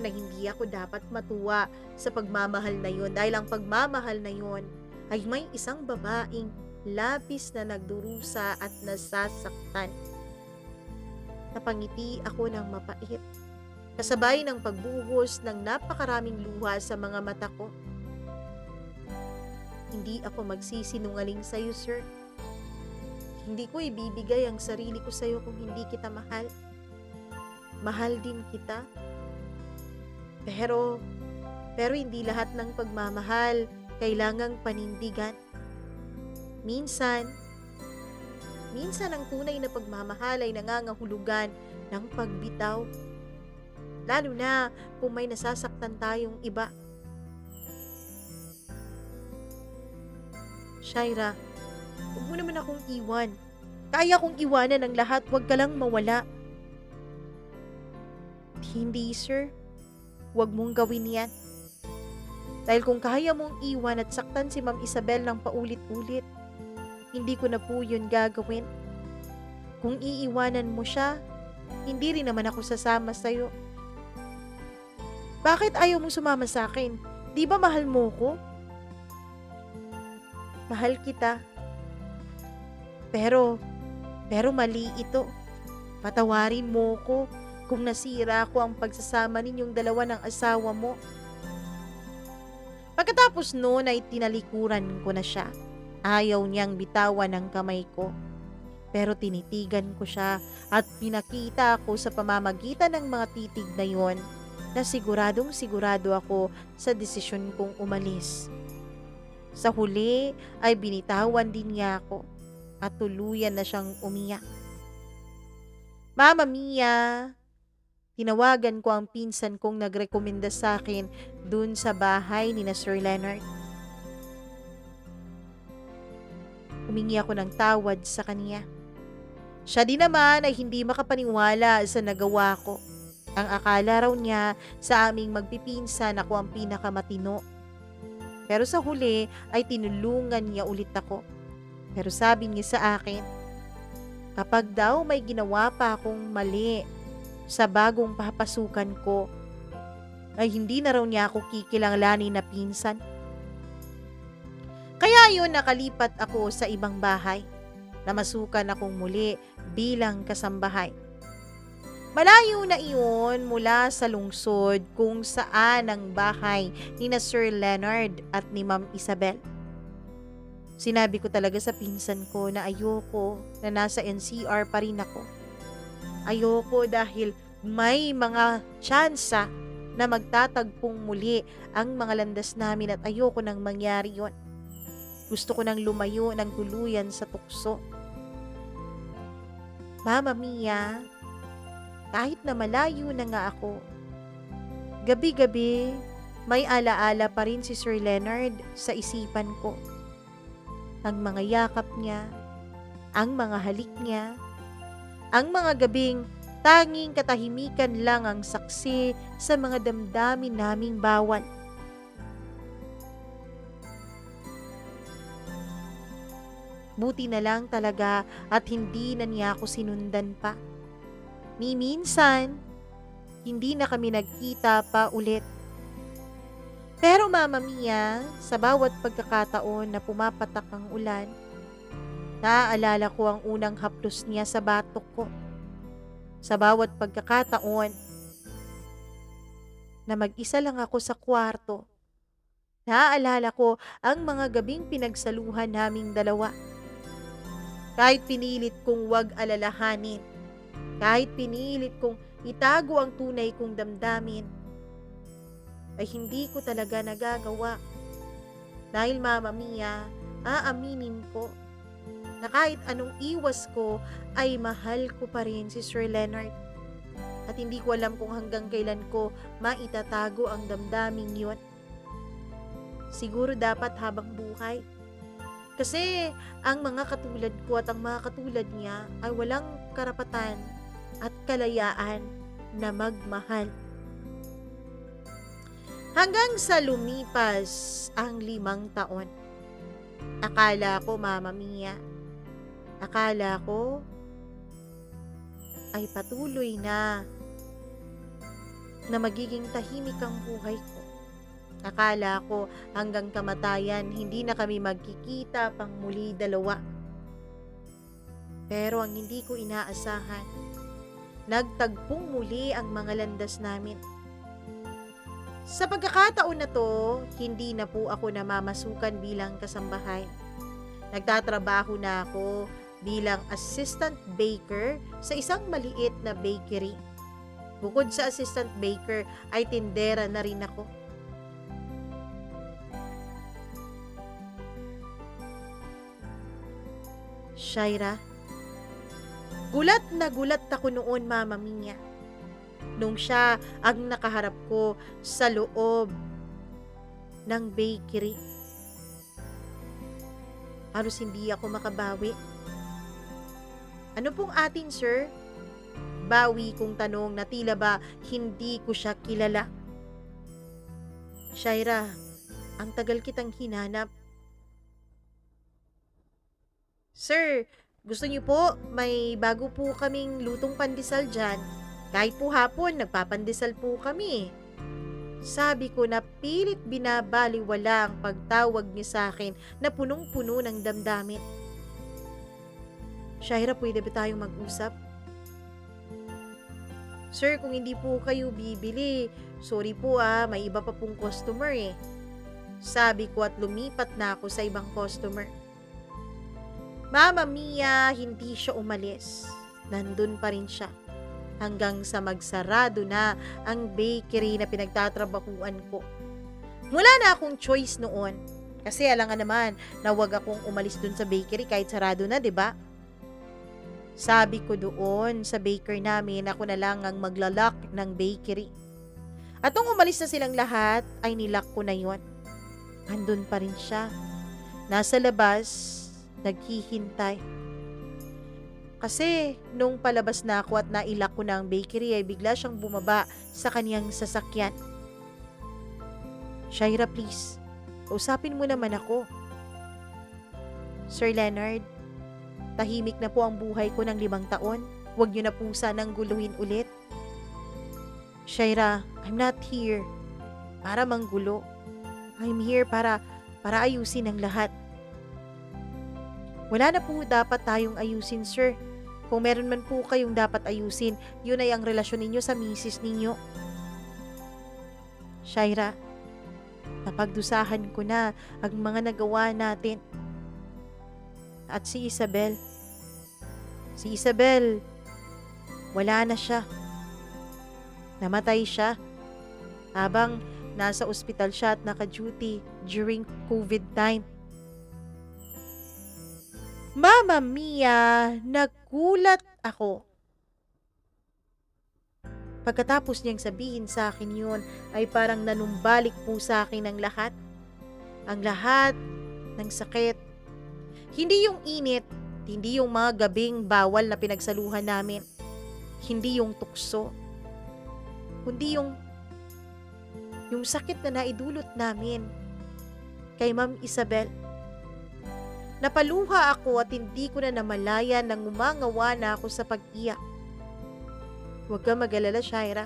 na hindi ako dapat matuwa sa pagmamahal na yun dahil ang pagmamahal na yun ay may isang babaeng labis na nagdurusa at nasasaktan. Napangiti ako ng mapait, kasabay ng pagbuhos ng napakaraming luha sa mga mata ko. Hindi ako magsisinungaling sa iyo, sir. Hindi ko ibibigay ang sarili ko sa iyo kung hindi kita mahal. Mahal din kita. Pero hindi lahat ng pagmamahal kailangang panindigan. Minsan ang tunay na pagmamahal ay nangangahulugan ng pagbitaw. Lalo na kung may nasasaktan tayong iba. Shaira, huwag mo naman akong iwan. Kaya kong iwanan ang lahat, huwag ka lang mawala. Hindi, sir. Huwag mong gawin yan. Dahil kung kaya mong iwan at saktan si Ma'am Isabel ng paulit-ulit, hindi ko na po yun gagawin. Kung iiwanan mo siya, hindi rin naman ako sasama sa'yo. Bakit ayaw mong sumama sa akin? Di ba mahal mo ko? Mahal kita. Pero mali ito. Patawarin mo ko kung nasira ko ang pagsasama ninyong dalawa ng asawa mo. Pagkatapos noon ay tinalikuran ko na siya. Ayaw niyang bitawan ang kamay ko. Pero tinitigan ko siya at pinakita ko sa pamamagitan ng mga titig na yon na siguradong sigurado ako sa desisyon kong umalis. Sa huli ay binitawan din niya ako at tuluyan na siyang umiyak. Mama Mia, tinawagan ko ang pinsan kong nagrekomenda sa akin dun sa bahay ni na Sir Leonard. Humingi ako ng tawad sa kanya. Siya din naman ay hindi makapaniwala sa nagawa ko. Ang akala raw niya sa aming magpipinsan ako ang pinakamatino. Pero sa huli ay tinulungan niya ulit ako. Pero sabi niya sa akin, kapag daw may ginawa pa akong mali sa bagong papasukan ko, ay hindi na raw niya ako kikilanglanin na pinsan. Kaya yun nakalipat ako sa ibang bahay. Namasukan akong muli bilang kasambahay. Malayo na iyon mula sa lungsod kung saan ang bahay ni na Sir Leonard at ni Ma'am Isabel. Sinabi ko talaga sa pinsan ko na ayoko na nasa NCR pa rin ako. Ayoko dahil may mga tsansa na magtatagpong muli ang mga landas namin at ayoko nang mangyari yon. Gusto ko nang lumayo ng tuluyan sa tukso. Mama Mia, kahit na malayo na nga ako, gabi-gabi may alaala pa rin si Sir Leonard sa isipan ko. Ang mga yakap niya, ang mga halik niya, ang mga gabing tanging katahimikan lang ang saksi sa mga damdamin naming bawal. Buti na lang talaga at hindi na niya ako sinundan pa. Ni minsan, hindi na kami nagkita pa ulit. Pero Mama Mia, sa bawat pagkakataon na pumapatak ang ulan, naaalala ko ang unang haplos niya sa batok ko. Sa bawat pagkakataon na mag-isa lang ako sa kwarto, naaalala ko ang mga gabing pinagsaluhan naming dalawa. Kahit pinilit kong wag alalahanin, kahit pinilit kong itago ang tunay kong damdamin, ay hindi ko talaga nagagawa. Dahil Mama Mia, aaminin ko na kahit anong iwas ko ay mahal ko pa rin si Sir Leonard. At hindi ko alam kung hanggang kailan ko maitatago ang damdaming yun. Siguro dapat habang buhay. Kasi ang mga katulad ko at ang mga katulad niya ay walang karapatan at kalayaan na magmahal. Hanggang sa lumipas ang 5 taon. Akala ko, Mama Mia, akala ko ay patuloy na magiging tahimik ang buhay ko. Akala ko hanggang kamatayan hindi na kami magkikita pang muli dalawa. Pero ang hindi ko inaasahan, nagtagpong muli ang mga landas namin. Sa pagkakataon na to, hindi na po ako namamasukan bilang kasambahay. Nagtatrabaho na ako bilang assistant baker sa isang maliit na bakery. Bukod sa assistant baker ay tindera na rin ako. Shaira, gulat na gulat ako noon, Mama Mia, nung siya ang nakaharap ko sa loob ng bakery. Halos hindi ako makabawi. Ano pong atin, sir? Bawi kong tanong na tila ba hindi ko siya kilala. Shaira, ang tagal kitang hinanap. Sir, gusto niyo po, may bago po kaming lutong pandesal dyan. Kahit po hapon, nagpapandesal po kami. Sabi ko na pilit binabaliwala ang pagtawag niya sa akin na punong-puno ng damdamin. Shaira, pwede ba tayong mag-usap? Sir, kung hindi po kayo bibili, sorry po may iba pa pong customer eh. Sabi ko at lumipat na ako sa ibang customer. Mama Mia, hindi siya umalis. Nandun pa rin siya. Hanggang sa magsarado na ang bakery na pinagtatrabahuan ko. Wala na akong choice noon. Kasi alangan naman na wag akong umalis dun sa bakery kahit sarado na, 'di ba? Sabi ko doon sa baker namin, ako na lang ang maglalak ng bakery. At nung umalis na silang lahat, ay nilak ko na yon. Andun pa rin siya. Nasa labas, naghihintay. Kasi nung palabas na ako at nailak ko na ang bakery ay bigla siyang bumaba sa kaniyang sasakyan. Shaira, please, kausapin mo naman ako. Sir Leonard, tahimik na po ang buhay ko ng 5 taon. Huwag niyo na po sanang guluhin ulit. Shaira, I'm not here para manggulo. I'm here para ayusin ang lahat. Wala na po dapat tayong ayusin, sir. Kung meron man po kayong dapat ayusin, yun ay ang relasyon ninyo sa misis ninyo. Shaira, napagdusahan ko na ang mga nagawa natin. At si Isabel, wala na siya. Namatay siya habang nasa ospital siya at naka-duty during COVID time. Mama Mia, nagulat ako. Pagkatapos niyang sabihin sa akin yun, ay parang nanumbalik po sa akin ang lahat. Ang lahat ng sakit. Hindi yung init, hindi yung mga gabing bawal na pinagsaluhan namin. Hindi yung tukso. Kundi yung sakit na naidulot namin kay Ma'am Isabel. Napaluha ako at hindi ko na namalayan nang umangawa na ako sa pag-iyak. Huwag ka mag-alala, Shaira.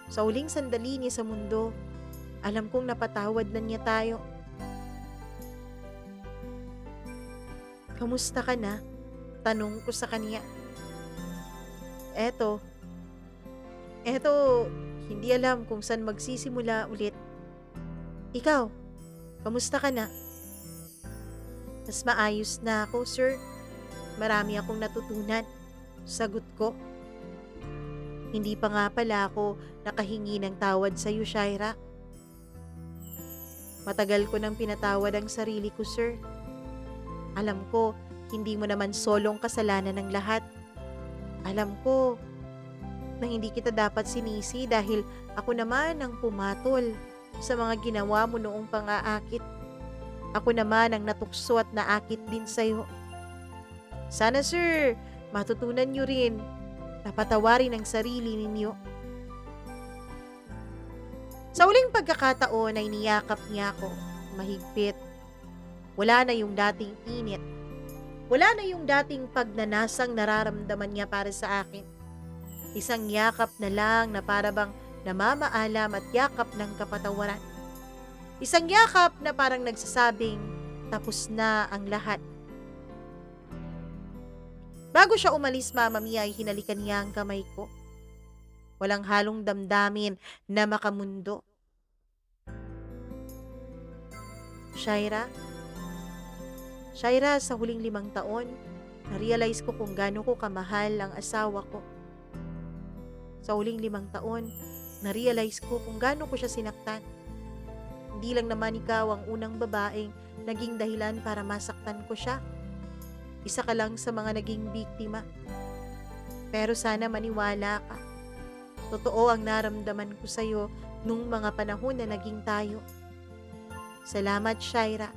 Sa uling sandali niya sa mundo, alam kong napatawad na niya tayo. Kamusta ka na? Tanong ko sa kanya. Eto, hindi alam kung saan magsisimula ulit. Ikaw, kamusta ka na? Mas maayos na ako, sir. Marami akong natutunan. Sagot ko. Hindi pa nga pala ako nakahingi ng tawad sa iyo, Shaira. Matagal ko nang pinatawad ang sarili ko, sir. Alam ko, hindi mo naman solong kasalanan ng lahat. Alam ko na hindi kita dapat sinisi dahil ako naman ang pumatol sa mga ginawa mo noong pang-aakit. Ako naman ang natukso at naakit din sa'yo. Sana, sir, matutunan niyo rin na patawarin ang sarili ninyo. Sa uling pagkakataon ay niyakap niya ako, mahigpit. Wala na yung dating init. Wala na yung dating pagnanasang nararamdaman niya para sa akin. Isang yakap na lang na para bang namamaalam at yakap ng kapatawaran. Isang yakap na parang nagsasabing, tapos na ang lahat. Bago siya umalis, Mama Mia, ay hinalikan niya ang kamay ko. Walang halong damdamin na makamundo. Shaira, Shaira, sa huling 5 taon, na-realize ko kung gaano ko kamahal ang asawa ko. Sa huling 5 taon, na-realize ko kung gaano ko siya sinaktan. Hindi lang naman ikaw ang unang babaeng naging dahilan para masaktan ko siya. Isa ka lang sa mga naging biktima. Pero sana maniwala ka. Totoo ang naramdaman ko sa'yo nung mga panahon na naging tayo. Salamat, Shaira.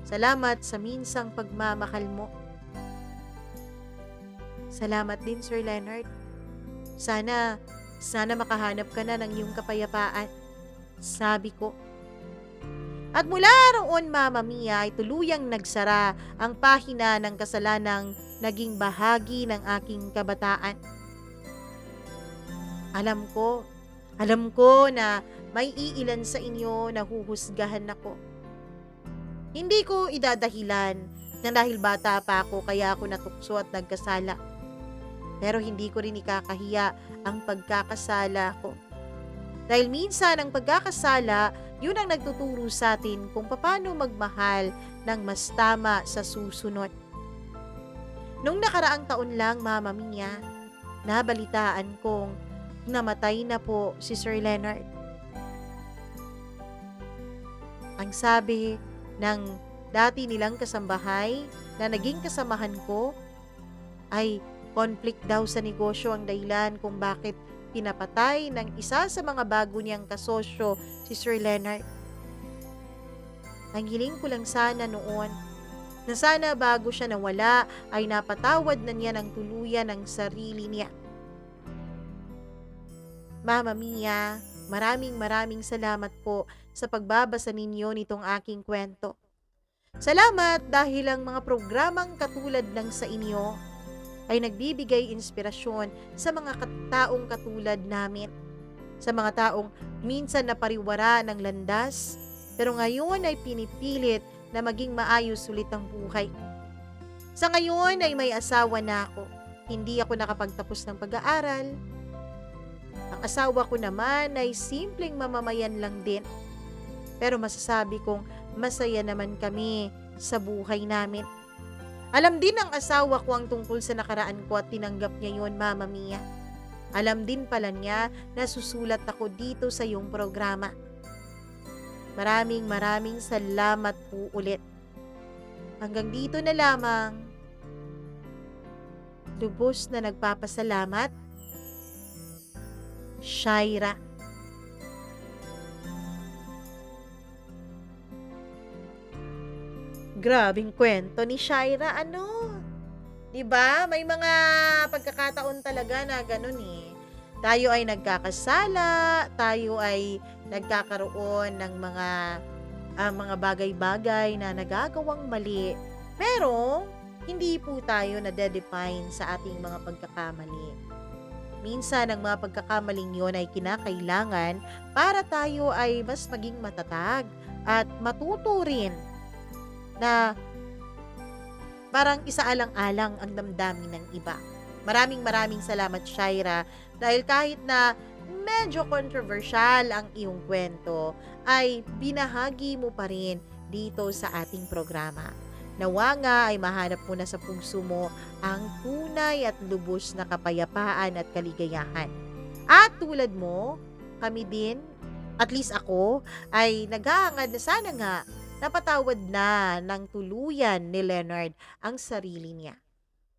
Salamat sa minsang pagmamahal mo. Salamat din, Sir Leonard. Sana makahanap ka na ng iyong kapayapaan. Sabi ko. At mula roon, Mama Mia, ay tuluyang nagsara ang pahina ng kasalanang naging bahagi ng aking kabataan. Alam ko na may iilan sa inyo na huhusgahan ako. Hindi ko idadahilan na dahil bata pa ako kaya ako natukso at nagkasala. Pero hindi ko rin ikakahiya ang pagkakasala ko. Dahil minsan ang pagkakasala, yun ang nagtuturo sa atin kung paano magmahal ng mas tama sa susunod. Nung nakaraang taon lang, Mama Mia, nabalitaan kong namatay na po si Sir Leonard. Ang sabi ng dati nilang kasambahay na naging kasamahan ko ay conflict daw sa negosyo ang dahilan kung bakit pinapatay ng isa sa mga bago niyang kasosyo si Sir Leonard. Ang hiling ko lang sana noon na sana bago siya nawala ay napatawad na niya ng tuluyan ang sarili niya. Mama Mia, maraming salamat po sa pagbabasa ninyo nitong aking kwento. Salamat dahil ang mga programang katulad ng sa inyo ay nagbibigay inspirasyon sa mga taong katulad namin. Sa mga taong minsan napariwara ng landas, pero ngayon ay pinipilit na maging maayos ulit ang buhay. Sa ngayon ay may asawa na ako. Hindi ako nakapagtapos ng pag-aaral. Ang asawa ko naman ay simpleng mamamayan lang din. Pero masasabi kong masaya naman kami sa buhay namin. Alam din ng asawa ko ang tungkol sa nakaraan ko at tinanggap niya yun, Mama Mia. Alam din pala niya na susulat ako dito sa iyong programa. Maraming salamat po ulit. Hanggang dito na lamang. Lubos na nagpapasalamat, Shaira. Grabing kwento ni Shaira, ano? 'Di ba? May mga pagkakataon talaga na gano'n eh. Tayo ay nagkakasala, tayo ay nagkakaroon ng mga bagay-bagay na nagagawang mali. Pero hindi po tayo nade-define sa ating mga pagkakamali. Minsan ang mga pagkakamaling 'yon ay kinakailangan para tayo ay mas maging matatag at matuto rin na parang isaalang-alang ang damdamin ng iba. Maraming salamat, Shaira, dahil kahit na medyo controversial ang iyong kwento, ay binahagi mo pa rin dito sa ating programa. Nawa nga ay mahanap mo na sa puso mo ang tunay at lubos na kapayapaan at kaligayahan. At tulad mo, kami din, at least ako, ay naghahangad na sana nga napatawad na ng tuluyan ni Leonard ang sarili niya.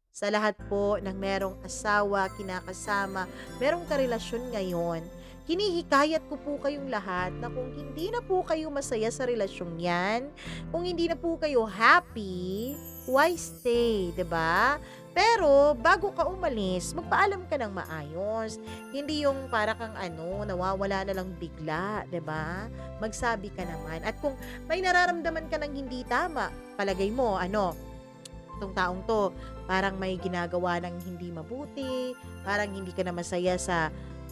Sa lahat po ng merong asawa, kinakasama, merong karelasyon ngayon, hinihikayat ko po kayong lahat na kung hindi na po kayo masaya sa relasyon yan, kung hindi na po kayo happy, why stay, 'di ba? Pero bago ka umalis, magpaalam ka ng maayos. Hindi yung para kang nawawala na lang bigla, 'di ba? Magsabi ka naman. At kung may nararamdaman ka ng hindi tama, palagay mo, itong taong to, parang may ginagawa ng hindi mabuti, parang hindi ka na masaya sa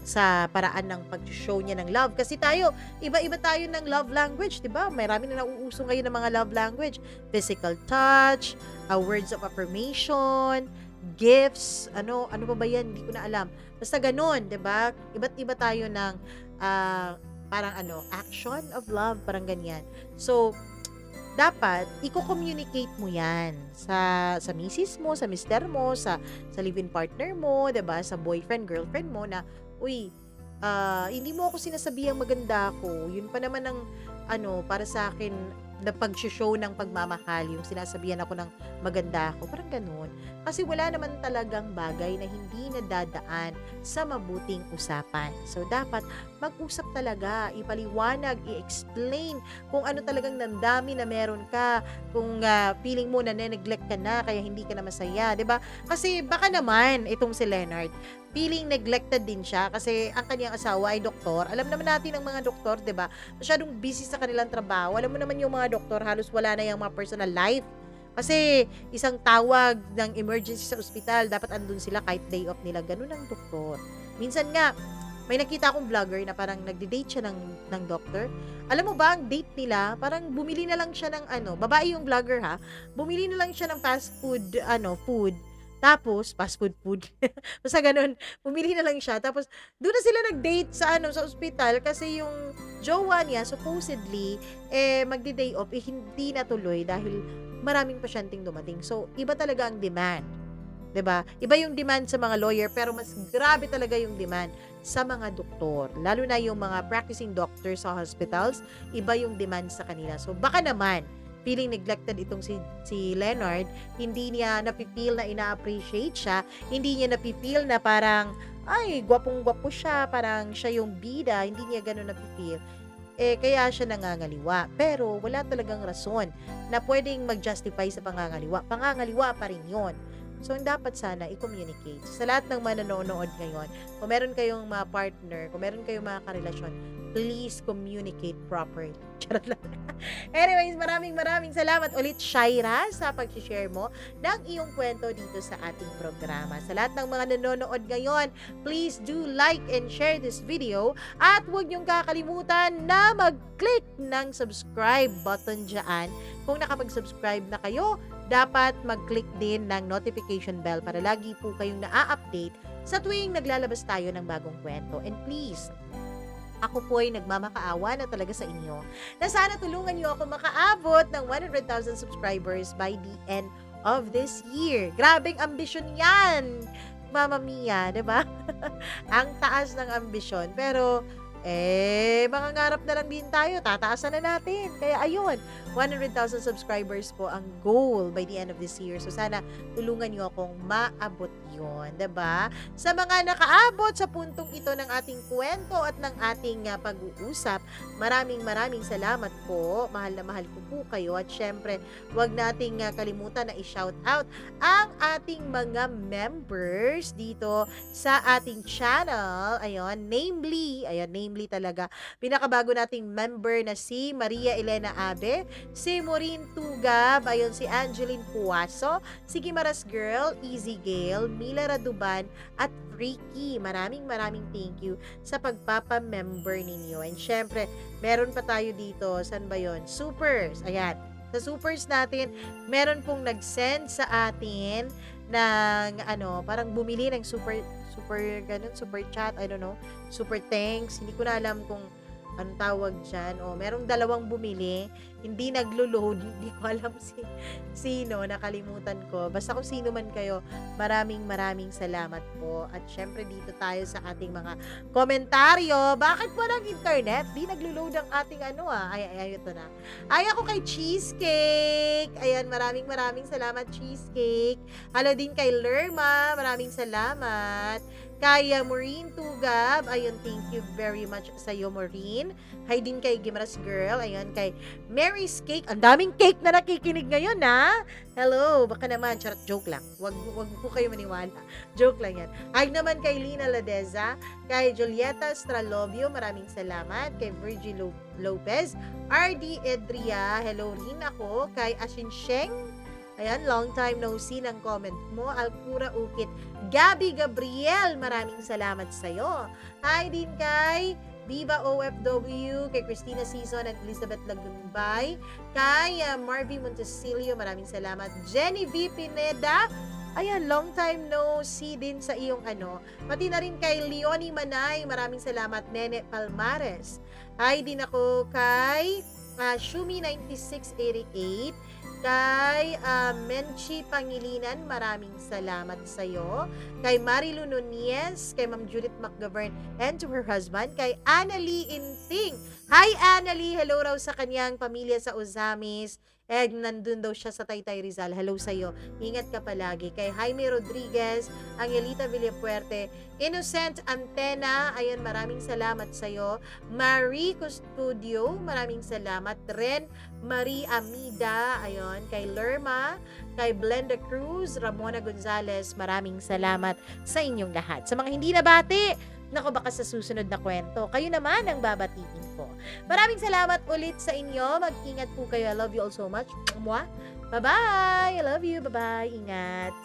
sa paraan ng pag-show niya ng love. Kasi tayo, iba-iba tayo ng love language, 'di ba? Marami na nauuso ngayon ng mga love language. Physical touch, words of affirmation, gifts, ano pa ba 'yan? Hindi ko na alam. Basta ganoon, 'di ba? Iba't iba tayo ng parang action of love, parang ganyan. So, dapat iko-communicate mo 'yan sa misis mo, sa mister mo, sa live-in partner mo, 'di ba? Sa boyfriend, girlfriend mo na, "Uy, hindi mo ako sinasabihang maganda ako." Yun pa naman ang para sa akin na pag-show ng pagmamahal, yung sinasabihan ako ng maganda ako, parang gano'n. Kasi wala naman talagang bagay na hindi nadadaan sa mabuting usapan. So, dapat mag-usap talaga, ipaliwanag, i-explain kung ano talagang nandami na meron ka, kung feeling mo na neglect ka na, kaya hindi ka na masaya, 'di ba? Kasi baka naman itong si Leonard, feeling neglected din siya kasi ang kanyang asawa ay doktor. Alam naman natin ang mga doktor, 'di ba? Masyadong busy sa kanilang trabaho. Alam mo naman yung mga doktor, halos wala na yung mga personal life. Kasi isang tawag ng emergency sa ospital, dapat andun sila kahit day off nila. Ganun ang doktor. Minsan nga, may nakita akong vlogger na parang nagde-date siya ng doctor. Alam mo ba, ang date nila, parang bumili na lang siya ng babae yung vlogger ha, bumili na lang siya ng fast food, food. Tapos, fast food. Basta ganun, bumili na lang siya. Tapos, doon na sila nag-date sa ospital kasi yung jowa niya, supposedly, magdi-day off, hindi natuloy dahil maraming pasyenteng dumating. So, iba talaga ang demand. 'Di ba? Iba yung demand sa mga lawyer, pero mas grabe talaga yung demand sa mga doktor. Lalo na yung mga practicing doctors sa hospitals, iba yung demand sa kanila. So, baka naman, feeling neglected itong si Leonard, hindi niya napipil na ina-appreciate siya, hindi niya napipil na parang, ay, gwapong-gwapo siya, parang siya yung bida, hindi niya ganun napipil. Kaya siya nangangaliwa. Pero wala talagang rason na pwedeng mag-justify sa pangangaliwa. Pangangaliwa pa rin yun. So, ang dapat sana i-communicate. Sa lahat ng manonood ngayon, kung meron kayong mga partner, kung meron kayong mga karelasyon, please communicate properly. Charot lang. Anyways, maraming salamat ulit, Shaira, sa pag-share mo ng iyong kwento dito sa ating programa. Sa lahat ng mga nanonood ngayon, please do like and share this video at huwag niyong kakalimutan na mag-click ng subscribe button dyan. Kung nakapag-subscribe na kayo, dapat mag-click din ng notification bell para lagi po kayong na-update sa tuwing naglalabas tayo ng bagong kwento. And please, ako po ay nagmamakaawa na talaga sa inyo na sana tulungan niyo ako makaabot ng 100,000 subscribers by the end of this year. Grabeng ambisyon yan! Mama Mia, di ba? Ang taas ng ambisyon. Pero, mangangarap na lang din tayo. Tataasan na natin. Kaya ayun, 100,000 subscribers po ang goal by the end of this year. So sana tulungan niyo akong maabot yun. Diba? Sa mga nakaabot sa puntong ito ng ating kwento at ng ating pag-uusap, maraming salamat po. Mahal na mahal ko po kayo. At syempre, wag nating kalimutan na i-shout out ang ating mga members dito sa ating channel. Ayun, namely talaga, pinakabago nating member na si Maria Elena Abe, si Maureen Tugab, ayun, si Angeline Puaso, si Gimaras Girl, Easy Gale, Mila Raduban, at Ricky. Maraming thank you sa pagpapa-member ninyo. And syempre, meron pa tayo dito, saan ba yun? Supers, ayan. Sa supers natin, meron pong nag-send sa atin ng parang bumili ng super chat, I don't know, super thanks, hindi ko na alam kung anong tawag dyan, merong dalawang bumili, hindi naglo-load, hindi ko alam sino, nakalimutan ko, basta kung sino man kayo, maraming salamat po. At syempre dito tayo sa ating mga komentaryo. Bakit walang internet? Di naglo-load ang ating ay ito na. Ay, ako kay Cheesecake, ayan, maraming salamat, Cheesecake. Hello din kay Lerma, maraming salamat. Kay Maureen Tugab, ayun, thank you very much sa iyo, Maureen. Hi din kay Gimaras Girl, ayun, kay Mary's Cake. Ang daming cake na nakikinig ngayon, ha? Hello, baka naman, charot, joke lang. Wag po kayo maniwala. Joke lang yan. Hi naman kay Lina Ladeza, kay Julieta Stralobio, maraming salamat. Kay Virgil Lopez, RD Edria, hello rin ako. Kay Ashin Sheng, Ayan, long time no see ng comment mo. Alcura Ukit. Gabby Gabriel, maraming salamat sa'yo. Hi din kay Viva OFW, kay Christina Season at Elizabeth Lagumbay, kay Marvy Montesilio, maraming salamat. Jenny V. Pineda, ayan, long time no see din sa iyong Pati na rin kay Leonie Manay, maraming salamat. Nene Palmares. Hi din ako kay Shumi9688, kay Menchi Pangilinan, maraming salamat sa iyo. Kay Marilu Nunez, kay Ma'am Judith McGovern, and to her husband, kay Annalie Inting. Hi Annalie, hello raw sa kanyang pamilya sa Ozamis. Nandun daw siya sa Taytay Rizal. Hello sa'yo. Ingat ka palagi. Kay Jaime Rodriguez, Angelita Villapuerte, Innocent Antena, ayan, maraming salamat sa'yo. Marie Custodio, maraming salamat. Ren Marie Amida, ayon, kay Lerma, kay Blenda Cruz, Ramona Gonzalez, maraming salamat sa inyong lahat. Sa mga hindi nabati, nako, baka sa susunod na kwento, kayo naman ang babatiin ko. Maraming salamat ulit sa inyo. Mag-ingat po kayo. I love you all so much. Mwah. Bye-bye. I love you. Bye-bye. Ingat.